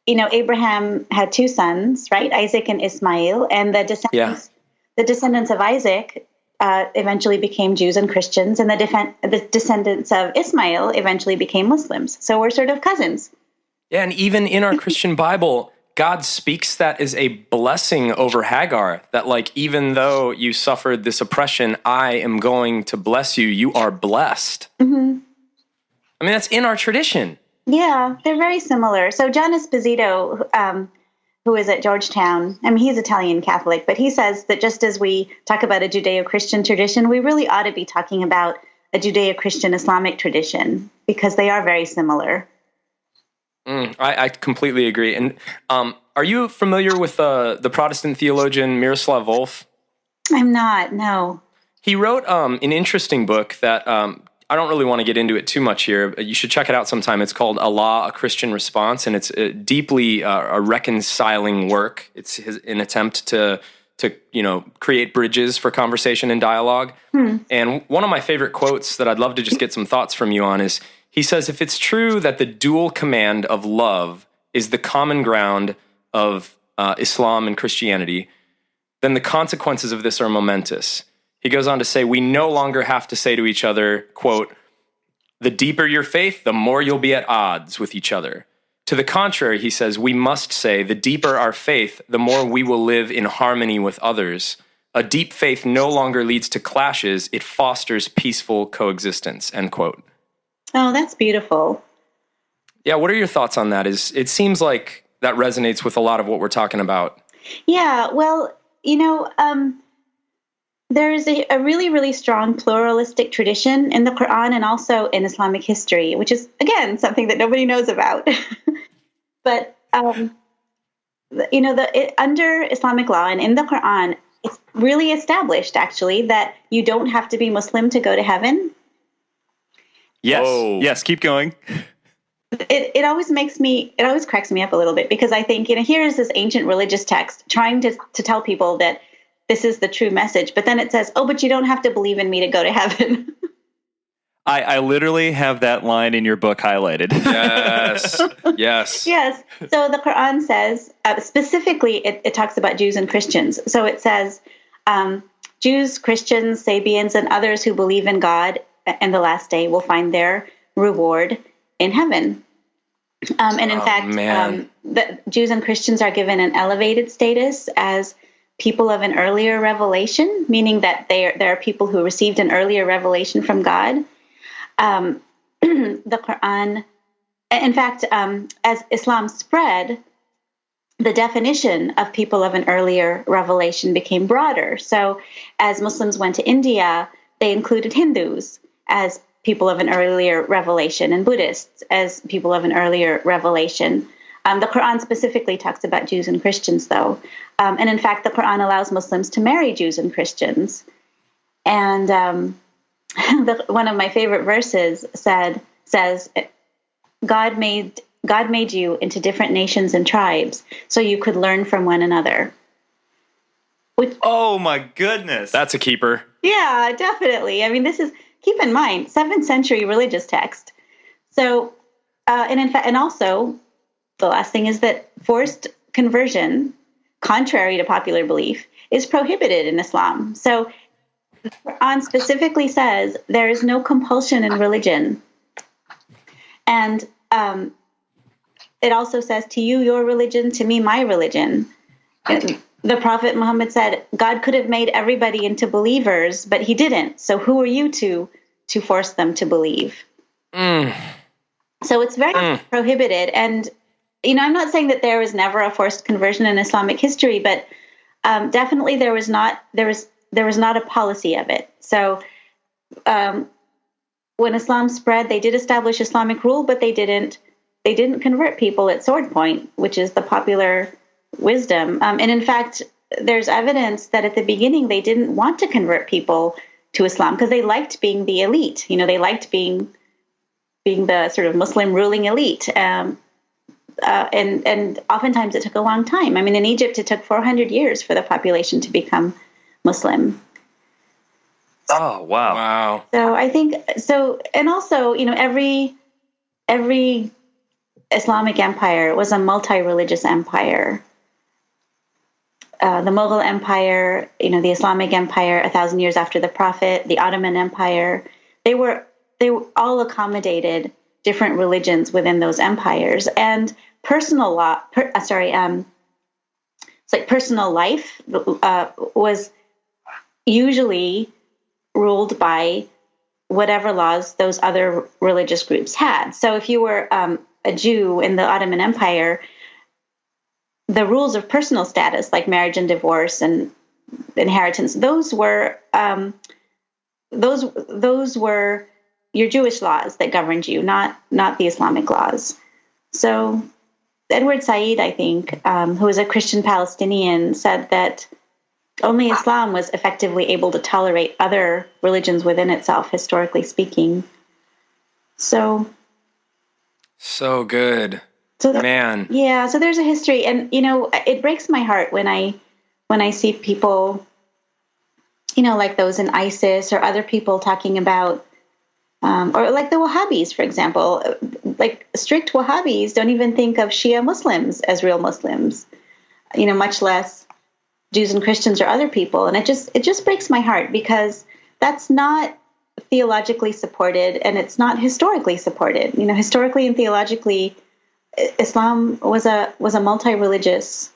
Abraham had two sons, right? Isaac and Ismail, and the descendants of Isaac eventually became Jews and Christians, and the descendants of Ismail eventually became Muslims. So we're sort of cousins. Yeah, and even in our Christian Bible, God speaks that as a blessing over Hagar, that like, even though you suffered this oppression, I am going to bless you. You are blessed. Mm-hmm. I mean, that's in our tradition. Yeah, they're very similar. So John Esposito, who is at Georgetown, I mean, he's Italian Catholic, but he says that just as we talk about a Judeo-Christian tradition, we really ought to be talking about a Judeo-Christian Islamic tradition because they are very similar. I completely agree. And are you familiar with the Protestant theologian Miroslav Volf? I'm not, no. He wrote an interesting book that I don't really want to get into it too much here. You should check it out sometime. It's called Allah, A Christian Response, and it's deeply a reconciling work. It's an attempt to create bridges for conversation and dialogue. And one of my favorite quotes that I'd love to just get some thoughts from you on is, he says, if it's true that the dual command of love is the common ground of Islam and Christianity, then the consequences of this are momentous. He goes on to say, we no longer have to say to each other, quote, the deeper your faith, the more you'll be at odds with each other. To the contrary, he says, we must say, the deeper our faith, the more we will live in harmony with others. A deep faith no longer leads to clashes, it fosters peaceful coexistence, end quote. Oh, that's beautiful. Yeah, what are your thoughts on that? It seems like that resonates with a lot of what we're talking about. Yeah, well, there is a really, really strong pluralistic tradition in the Quran and also in Islamic history, which is, again, something that nobody knows about. But, under Islamic law and in the Quran, it's really established, actually, that you don't have to be Muslim to go to heaven. Yes. Whoa. Yes. Keep going. It always cracks me up a little bit because I think, here is this ancient religious text trying to tell people that this is the true message. But then it says, oh, but you don't have to believe in me to go to heaven. I literally have that line in your book highlighted. Yes. Yes. Yes. So the Quran says, specifically, it talks about Jews and Christians. So it says, Jews, Christians, Sabians, and others who believe in God and the last day will find their reward in heaven. And in fact, the Jews and Christians are given an elevated status as people of an earlier revelation, meaning that there are people who received an earlier revelation from God. The Quran, in fact, as Islam spread, the definition of people of an earlier revelation became broader. So as Muslims went to India, they included Hindus as people of an earlier revelation and Buddhists as people of an earlier revelation. The Quran specifically talks about Jews and Christians, though. And in fact, the Quran allows Muslims to marry Jews and Christians. And one of my favorite verses says, God made you into different nations and tribes so you could learn from one another. Oh, my goodness. That's a keeper. Yeah, definitely. I mean, keep in mind, 7th century religious text. So, and in fact, and also, the last thing is that forced conversion, contrary to popular belief, is prohibited in Islam. So the Quran specifically says there is no compulsion in religion. And it also says, to you, your religion, to me, my religion. The Prophet Muhammad said, God could have made everybody into believers, but he didn't. So who are you to force them to believe? So it's very prohibited. And, I'm not saying that there was never a forced conversion in Islamic history, but definitely there was not a policy of it. So when Islam spread, they did establish Islamic rule, but they didn't convert people at sword point, which is the popular wisdom. And in fact, there's evidence that at the beginning they didn't want to convert people to Islam because they liked being the elite. They liked being the sort of Muslim ruling elite. and oftentimes it took a long time. I mean, in Egypt, it took 400 years for the population to become Muslim. Oh, wow. Wow. So I think so, and also, every Islamic empire was a multi-religious empire. The Mughal Empire, the Islamic Empire, 1,000 years after the Prophet, the Ottoman Empire, they all accommodated different religions within those empires, and personal life was usually ruled by whatever laws those other religious groups had. So if you were a Jew in the Ottoman Empire, the rules of personal status, like marriage and divorce and inheritance, those were your Jewish laws that governed you, not the Islamic laws. So Edward Said, I think, who was a Christian Palestinian, said that only Islam was effectively able to tolerate other religions within itself, historically speaking. So good. Man. Yeah, so there's a history, and it breaks my heart when I see people, like those in ISIS or other people talking about, or like the Wahhabis, for example. Like strict Wahhabis don't even think of Shia Muslims as real Muslims, much less Jews and Christians or other people. And it just breaks my heart, because that's not theologically supported, and it's not historically supported. Historically and theologically, Islam was a multi-religious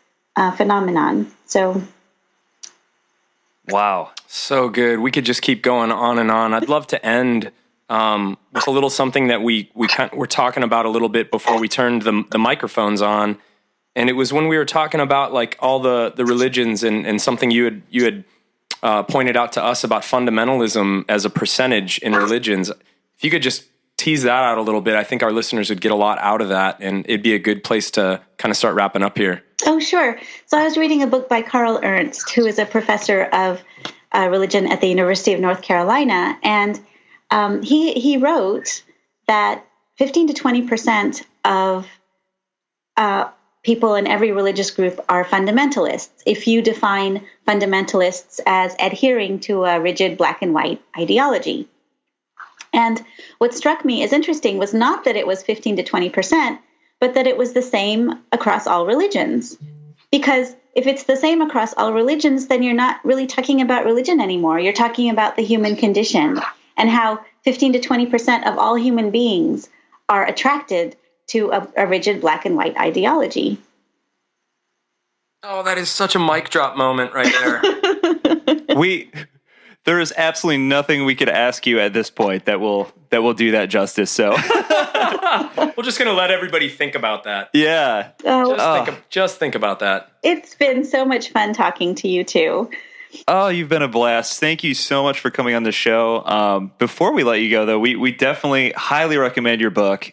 phenomenon. So, wow, so good. We could just keep going on and on. I'd love to end with a little something that we were talking about a little bit before we turned the microphones on, and it was when we were talking about like all the religions and something you had pointed out to us about fundamentalism as a percentage in religions. If you could just tease that out a little bit, I think our listeners would get a lot out of that, and it'd be a good place to kind of start wrapping up here. Oh, sure. So I was reading a book by Carl Ernst, who is a professor of religion at the University of North Carolina, and he wrote that 15 to 20% of people in every religious group are fundamentalists, if you define fundamentalists as adhering to a rigid black and white ideology. And what struck me as interesting was not that it was 15 to 20%, but that it was the same across all religions. Because if it's the same across all religions, then you're not really talking about religion anymore. You're talking about the human condition, and how 15 to 20% of all human beings are attracted to a rigid black and white ideology. Oh, that is such a mic drop moment right there. There is absolutely nothing we could ask you at this point that will do that justice. So we're just going to let everybody think about that. Yeah. Just think about that. It's been so much fun talking to you too. Oh, you've been a blast. Thank you so much for coming on the show. Before we let you go, though, we definitely highly recommend your book.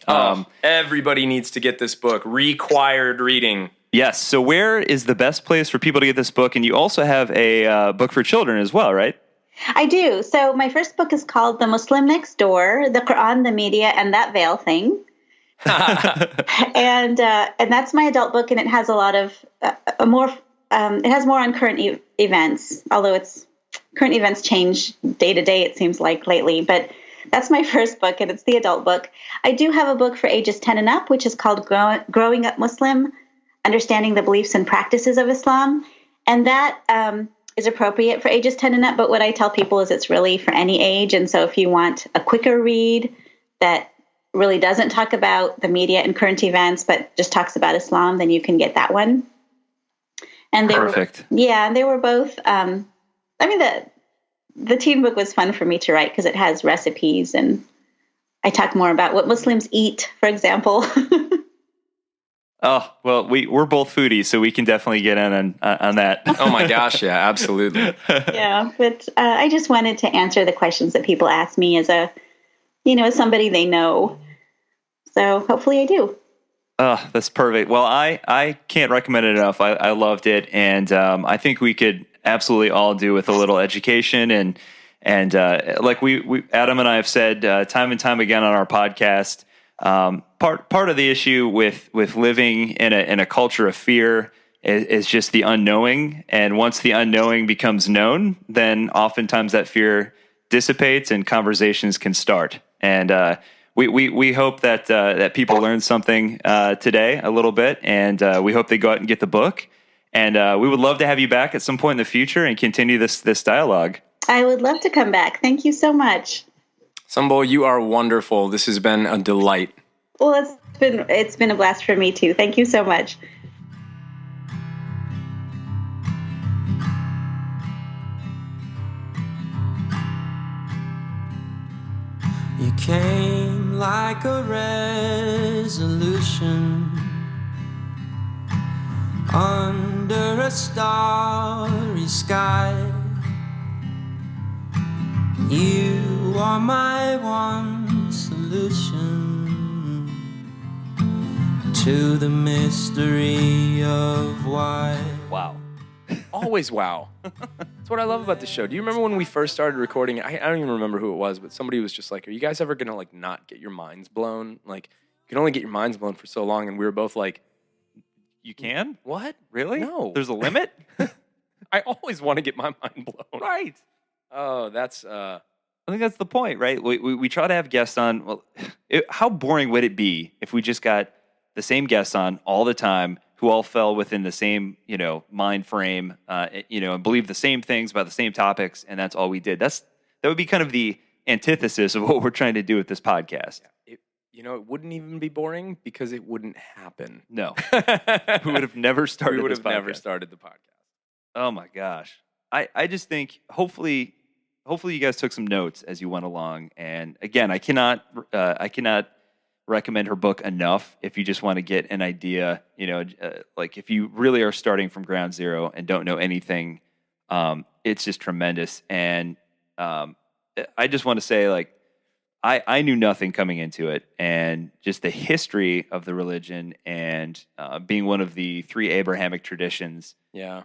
Everybody needs to get this book. Required reading. Yes. So where is the best place for people to get this book? And you also have a book for children as well, right? I do. So my first book is called The Muslim Next Door, The Quran, the Media, and That Veil Thing. and that's my adult book, and it has a lot of it has more on current events, although current events change day to day, it seems like lately. But that's my first book, and it's the adult book. I do have a book for ages 10 and up, which is called Growing Up Muslim, Understanding the Beliefs and Practices of Islam. And that is appropriate for ages 10 and up, but what I tell people is it's really for any age. And so if you want a quicker read that really doesn't talk about the media and current events, but just talks about Islam, then you can get that one. And Perfect. And they were both, the teen book was fun for me to write because it has recipes, and I talk more about what Muslims eat, for example. Oh, well, we're both foodies, so we can definitely get in on that. Oh my gosh, yeah, absolutely. Yeah, but I just wanted to answer the questions that people ask me as as somebody they know. So hopefully I do. Oh, that's perfect. Well, I can't recommend it enough. I loved it, and I think we could absolutely all do with a little education and like we Adam and I have said time and time again on our podcast. Part of the issue with living in a culture of fear is just the unknowing. And once the unknowing becomes known, then oftentimes that fear dissipates and conversations can start. And we hope that people learn something today a little bit, and we hope they go out and get the book. And we would love to have you back at some point in the future and continue this dialogue. I would love to come back. Thank you so much. Sumbul, you are wonderful. This has been a delight. Well, it's been a blast for me too. Thank you so much. You came like a resolution under a starry sky. You are my one solution to the mystery of why. Wow. Always wow. That's what I love about the show. Do you remember when we first started recording? I don't even remember who it was, but somebody was just like, are you guys ever going to like not get your minds blown? Like, you can only get your minds blown for so long. And we were both like, You can? what? Really? No. There's a limit? I always want to get my mind blown. Right. Oh, that's... I think that's the point, right? We try to have guests on. Well, how boring would it be if we just got the same guests on all the time who all fell within the same, mind frame, and believed the same things about the same topics, and that's all we did. That would be kind of the antithesis of what we're trying to do with this podcast. it wouldn't even be boring because it wouldn't happen. No. We would have never started We would this have podcast. never started the podcast. Oh my gosh. I just think hopefully you guys took some notes as you went along. And again, I cannot recommend her book enough if you just want to get an idea, like if you really are starting from ground zero and don't know anything, it's just tremendous. And I just want to say, like, I knew nothing coming into it, and just the history of the religion and being one of the 3 Abrahamic traditions, Yeah.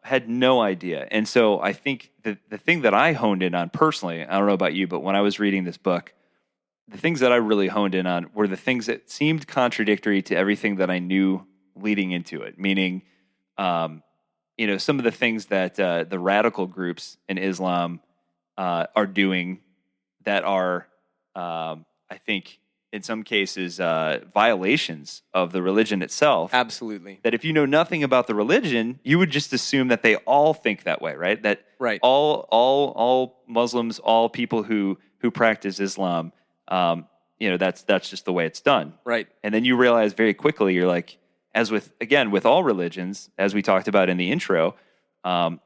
had no idea. And so I think the thing that I honed in on personally, I don't know about you, but when I was reading this book, the things that I really honed in on were the things that seemed contradictory to everything that I knew leading into it. Meaning, some of the things that the radical groups in Islam are doing that are, I think, in some cases, violations of the religion itself. Absolutely. That if you know nothing about the religion, you would just assume that they all think that way, right? That Right. all Muslims, all people who practice Islam, that's just the way it's done. Right. And then you realize very quickly, you're like, as with all religions, as we talked about in the intro,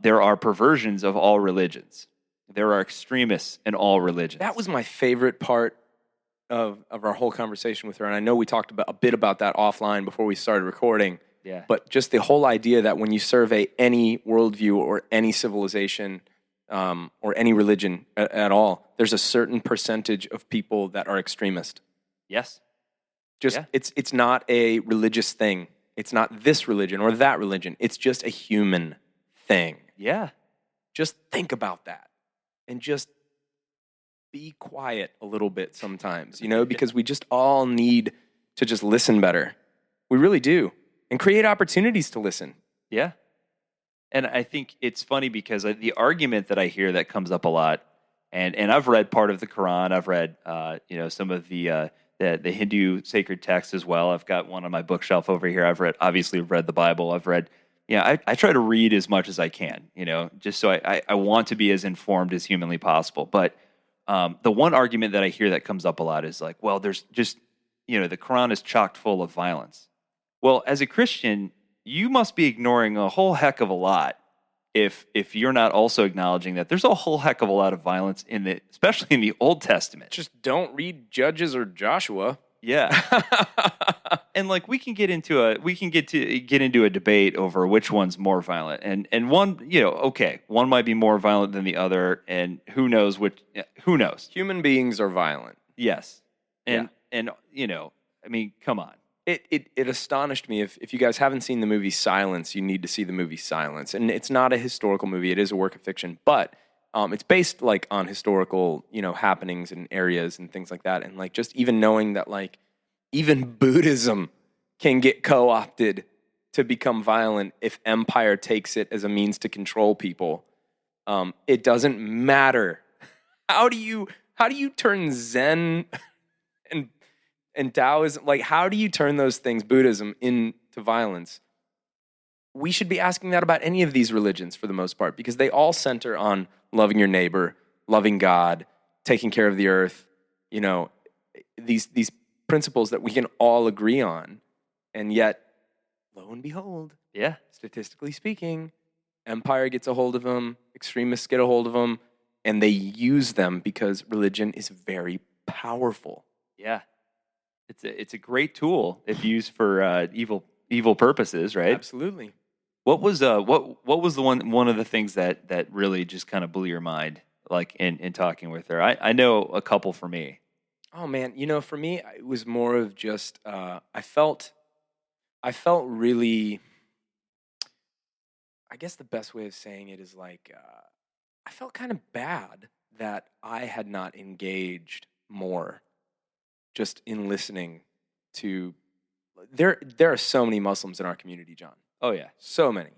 there are perversions of all religions. There are extremists in all religions. That was my favorite part of our whole conversation with her. And I know we talked a bit about that offline before we started recording. Yeah. But just the whole idea that when you survey any worldview or any civilization or any religion at all, there's a certain percentage of people that are extremist. Yes. Just Yeah. it's not a religious thing. It's not this religion or that religion. It's just a human thing. Yeah. Just think about that. And just be quiet a little bit sometimes, because we just all need to just listen better. We really do. And create opportunities to listen. Yeah. And I think it's funny because the argument that I hear that comes up a lot, and I've read part of the Quran, I've read some of the Hindu sacred texts as well. I've got one on my bookshelf over here. I've read the Bible. I've read, I try to read as much as I can, just so I want to be as informed as humanly possible. But the one argument that I hear that comes up a lot is like, well, there's just, the Quran is chock full of violence. Well, as a Christian, you must be ignoring a whole heck of a lot if you're not also acknowledging that there's a whole heck of a lot of violence especially in the Old Testament. Just don't read Judges or Joshua. Yeah. And like we can get into a debate over which one's more violent. And one, one might be more violent than the other, and who knows. Human beings are violent. Yes. And I mean, come on. It astonished me. If you guys haven't seen the movie Silence, you need to see the movie Silence. And it's not a historical movie. It is a work of fiction. But it's based like on historical, happenings and areas and things like that. And like just even knowing that like even Buddhism can get co-opted to become violent if empire takes it as a means to control people. It doesn't matter. How do you turn Zen and Taoism, like how do you turn those things, Buddhism, into violence? We should be asking that about any of these religions for the most part, because they all center on loving your neighbor, loving God, taking care of the earth, these principles that we can all agree on. And yet, lo and behold, statistically speaking, empire gets a hold of them, extremists get a hold of them, and they use them because religion is very powerful. Yeah. It's a great tool if used for evil purposes, right? Absolutely. What was the one of the things that really just kind of blew your mind, like in talking with her? I know a couple for me. Oh man, for me it was more of just I felt really, I guess the best way of saying it is like I felt kind of bad that I had not engaged more just in listening to there are so many Muslims in our community, John. Oh yeah. So many.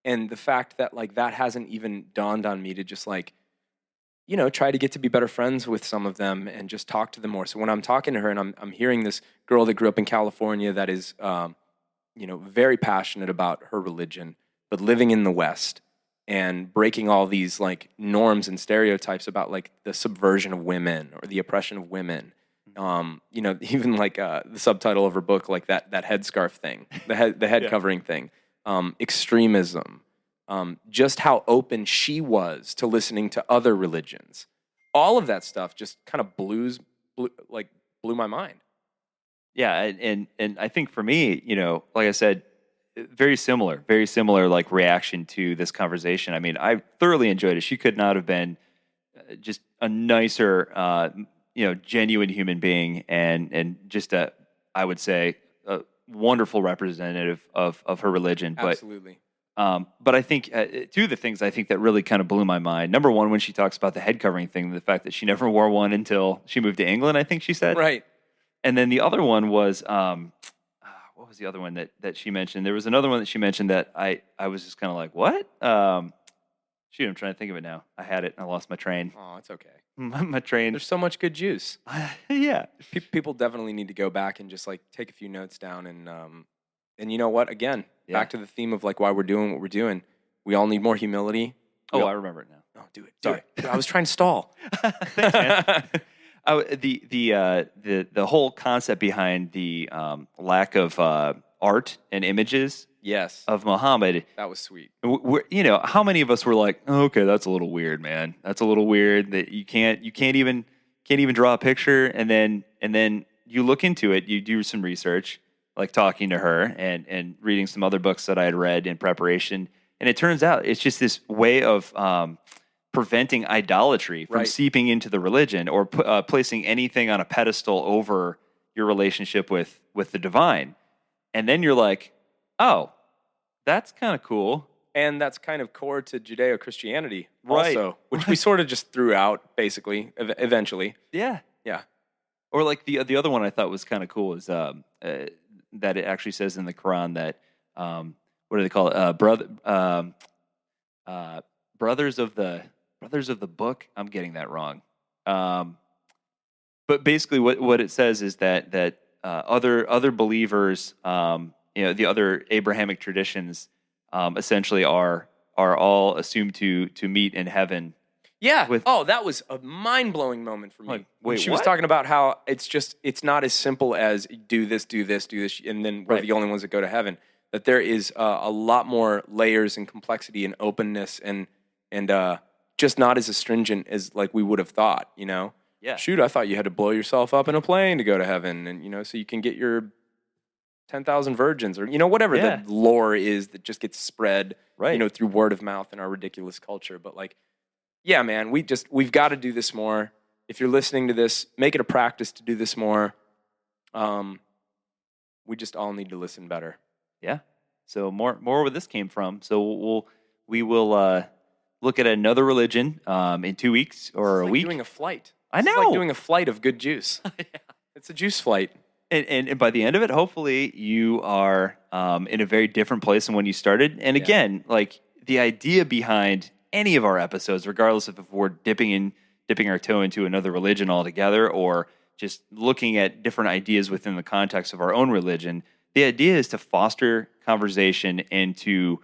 And the fact that like that hasn't even dawned on me to just like, try to get to be better friends with some of them and just talk to them more. So when I'm talking to her and I'm hearing this girl that grew up in California that is, very passionate about her religion, but living in the West and breaking all these like norms and stereotypes about like the subversion of women or the oppression of women. Even like the subtitle of her book, like that headscarf thing, the head covering thing, extremism, just how open she was to listening to other religions. All of that stuff just kind of blew my mind. Yeah, and I think for me, like I said, very similar like reaction to this conversation. I mean, I thoroughly enjoyed it. She could not have been just a nicer, genuine human being, and just I would say, a wonderful representative of her religion. Absolutely. But I think two of the things I think that really kind of blew my mind. Number one, when she talks about the head covering thing, the fact that she never wore one until she moved to England, I think she said. Right. And then the other one was, what was the other one that she mentioned? There was another one that she mentioned that I was just kind of like, what? Shoot, I'm trying to think of it now. I had it and I lost my train. Oh, it's okay. My train. There's so much good juice. Yeah. People definitely need to go back and just like take a few notes down and you know what? Again, back to the theme of like why we're doing what we're doing. We all need more humility. I remember it now. Oh, do it. Sorry. I was trying to stall. Thanks, man. The whole concept behind the lack of art and images of Muhammad. That was sweet. How many of us were like, oh, okay, that's a little weird, man. That's a little weird that you can't even draw a picture, and then you look into it, you do some research, like talking to her and reading some other books that I had read in preparation, and it turns out it's just this way of preventing idolatry from seeping into the religion or placing anything on a pedestal over your relationship with the divine. And then you're like, oh, that's kind of cool. And that's kind of core to Judeo-Christianity Right. also, which we sort of just threw out, basically, eventually. Yeah. Yeah. Or like the other one I thought was kind of cool is that it actually says in the Quran that, what do they call it? Brothers of the book. I'm getting that wrong. But basically what it says is that other believers, the other Abrahamic traditions, essentially are all assumed to meet in heaven. Yeah. That was a mind-blowing moment for me. Like, when wait, she was what? talking about how it's not as simple as do this, and then we're the only ones that go to heaven. That there is a lot more layers and complexity and openness and just not as astringent as like we would have thought, Yeah. Shoot, I thought you had to blow yourself up in a plane to go to heaven, and so you can get your 10,000 virgins or whatever the lore is that just gets spread, through word of mouth in our ridiculous culture. But like, yeah, man, we've got to do this more. If you're listening to this, make it a practice to do this more. We just all need to listen better. Yeah. So more where this came from. So we will look at another religion in 2 weeks or It's a like week. doing a flight. I It's know. like doing a flight of good juice. It's a juice flight. And by the end of it, hopefully you are in a very different place than when you started. And again, like the idea behind any of our episodes, regardless of if we're dipping our toe into another religion altogether or just looking at different ideas within the context of our own religion, the idea is to foster conversation and to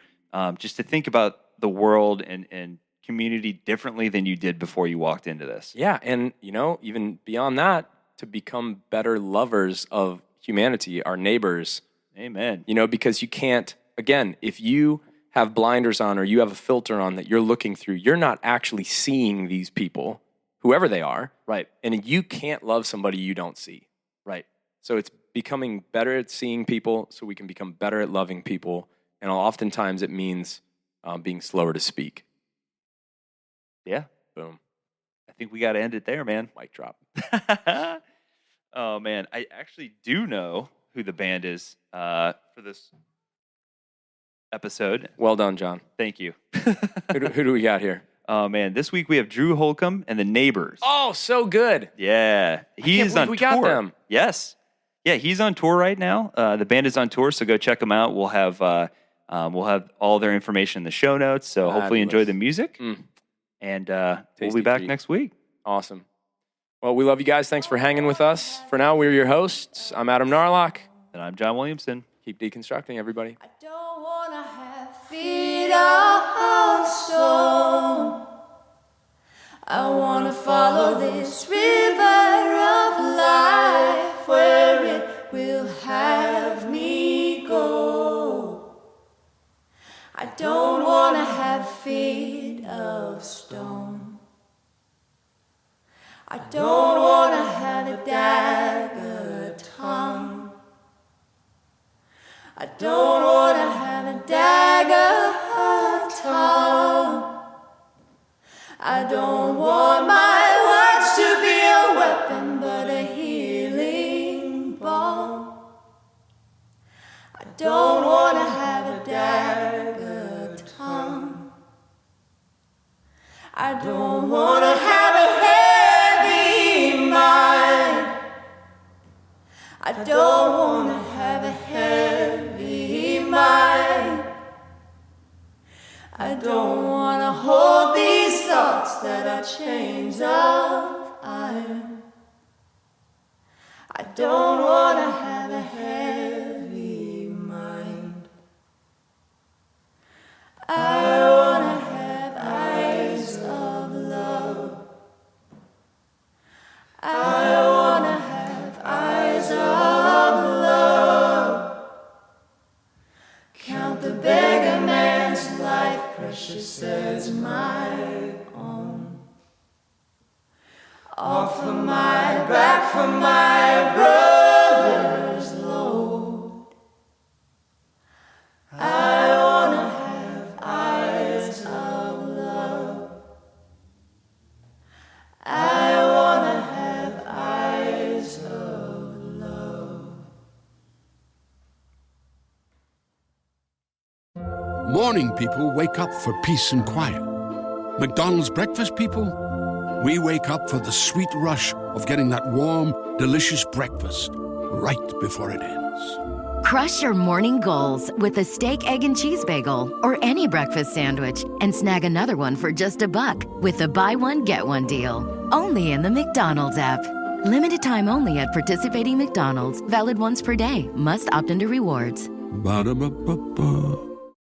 just to think about the world and community differently than you did before you walked into this. Yeah, and even beyond that, to become better lovers of humanity, our neighbors. Amen. Because you can't, again, if you have blinders on or you have a filter on that you're looking through, you're not actually seeing these people, whoever they are. Right. And you can't love somebody you don't see. Right. So it's becoming better at seeing people so we can become better at loving people. And oftentimes it means being slower to speak. Yeah. Boom. I think we got to end it there, man. Mic drop. Oh, man. I actually do know who the band is for this episode. Well done, John. Thank you. Who do we got here? Oh, man. This week we have Drew Holcomb and the Neighbors. Oh, so good. Yeah. He's on tour. We got them. Yes. Yeah, he's on tour right now. The band is on tour, so go check them out. We'll have all their information in the show notes, so hopefully enjoy the music. And we'll be back next week. Awesome. Well, we love you guys. Thanks for hanging with us. For now, we're your hosts. I'm Adam Narlock. And I'm John Williamson. Keep deconstructing, everybody. I don't want to have feet of stone. I want to follow this river of life where it will have me go. I don't want to have feet of stone. I don't want to have a dagger tongue. I don't want to have a dagger tongue. I don't want my words to be a weapon but a healing balm. I don't want to have a dagger tongue. I don't want to have a heavy mind. I don't want to have a heavy mind. I don't want to hold these thoughts that are chains of iron. I don't want to have a heavy mind. I want to have eyes of love. I want to have eyes of love. Count the beggar man's life precious as my own. Offer my back for my brother's load. I want to have eyes of love. I want to have eyes of love. Morning people wake up for peace and quiet. McDonald's breakfast people, we wake up for the sweet rush of getting that warm, delicious breakfast right before it ends. Crush your morning goals with a steak, egg, and cheese bagel or any breakfast sandwich and snag another one for just $1 with the buy one, get one deal. Only in the McDonald's app. Limited time only at participating McDonald's. Valid once per day. Must opt into rewards. Ba-da-ba-ba-ba.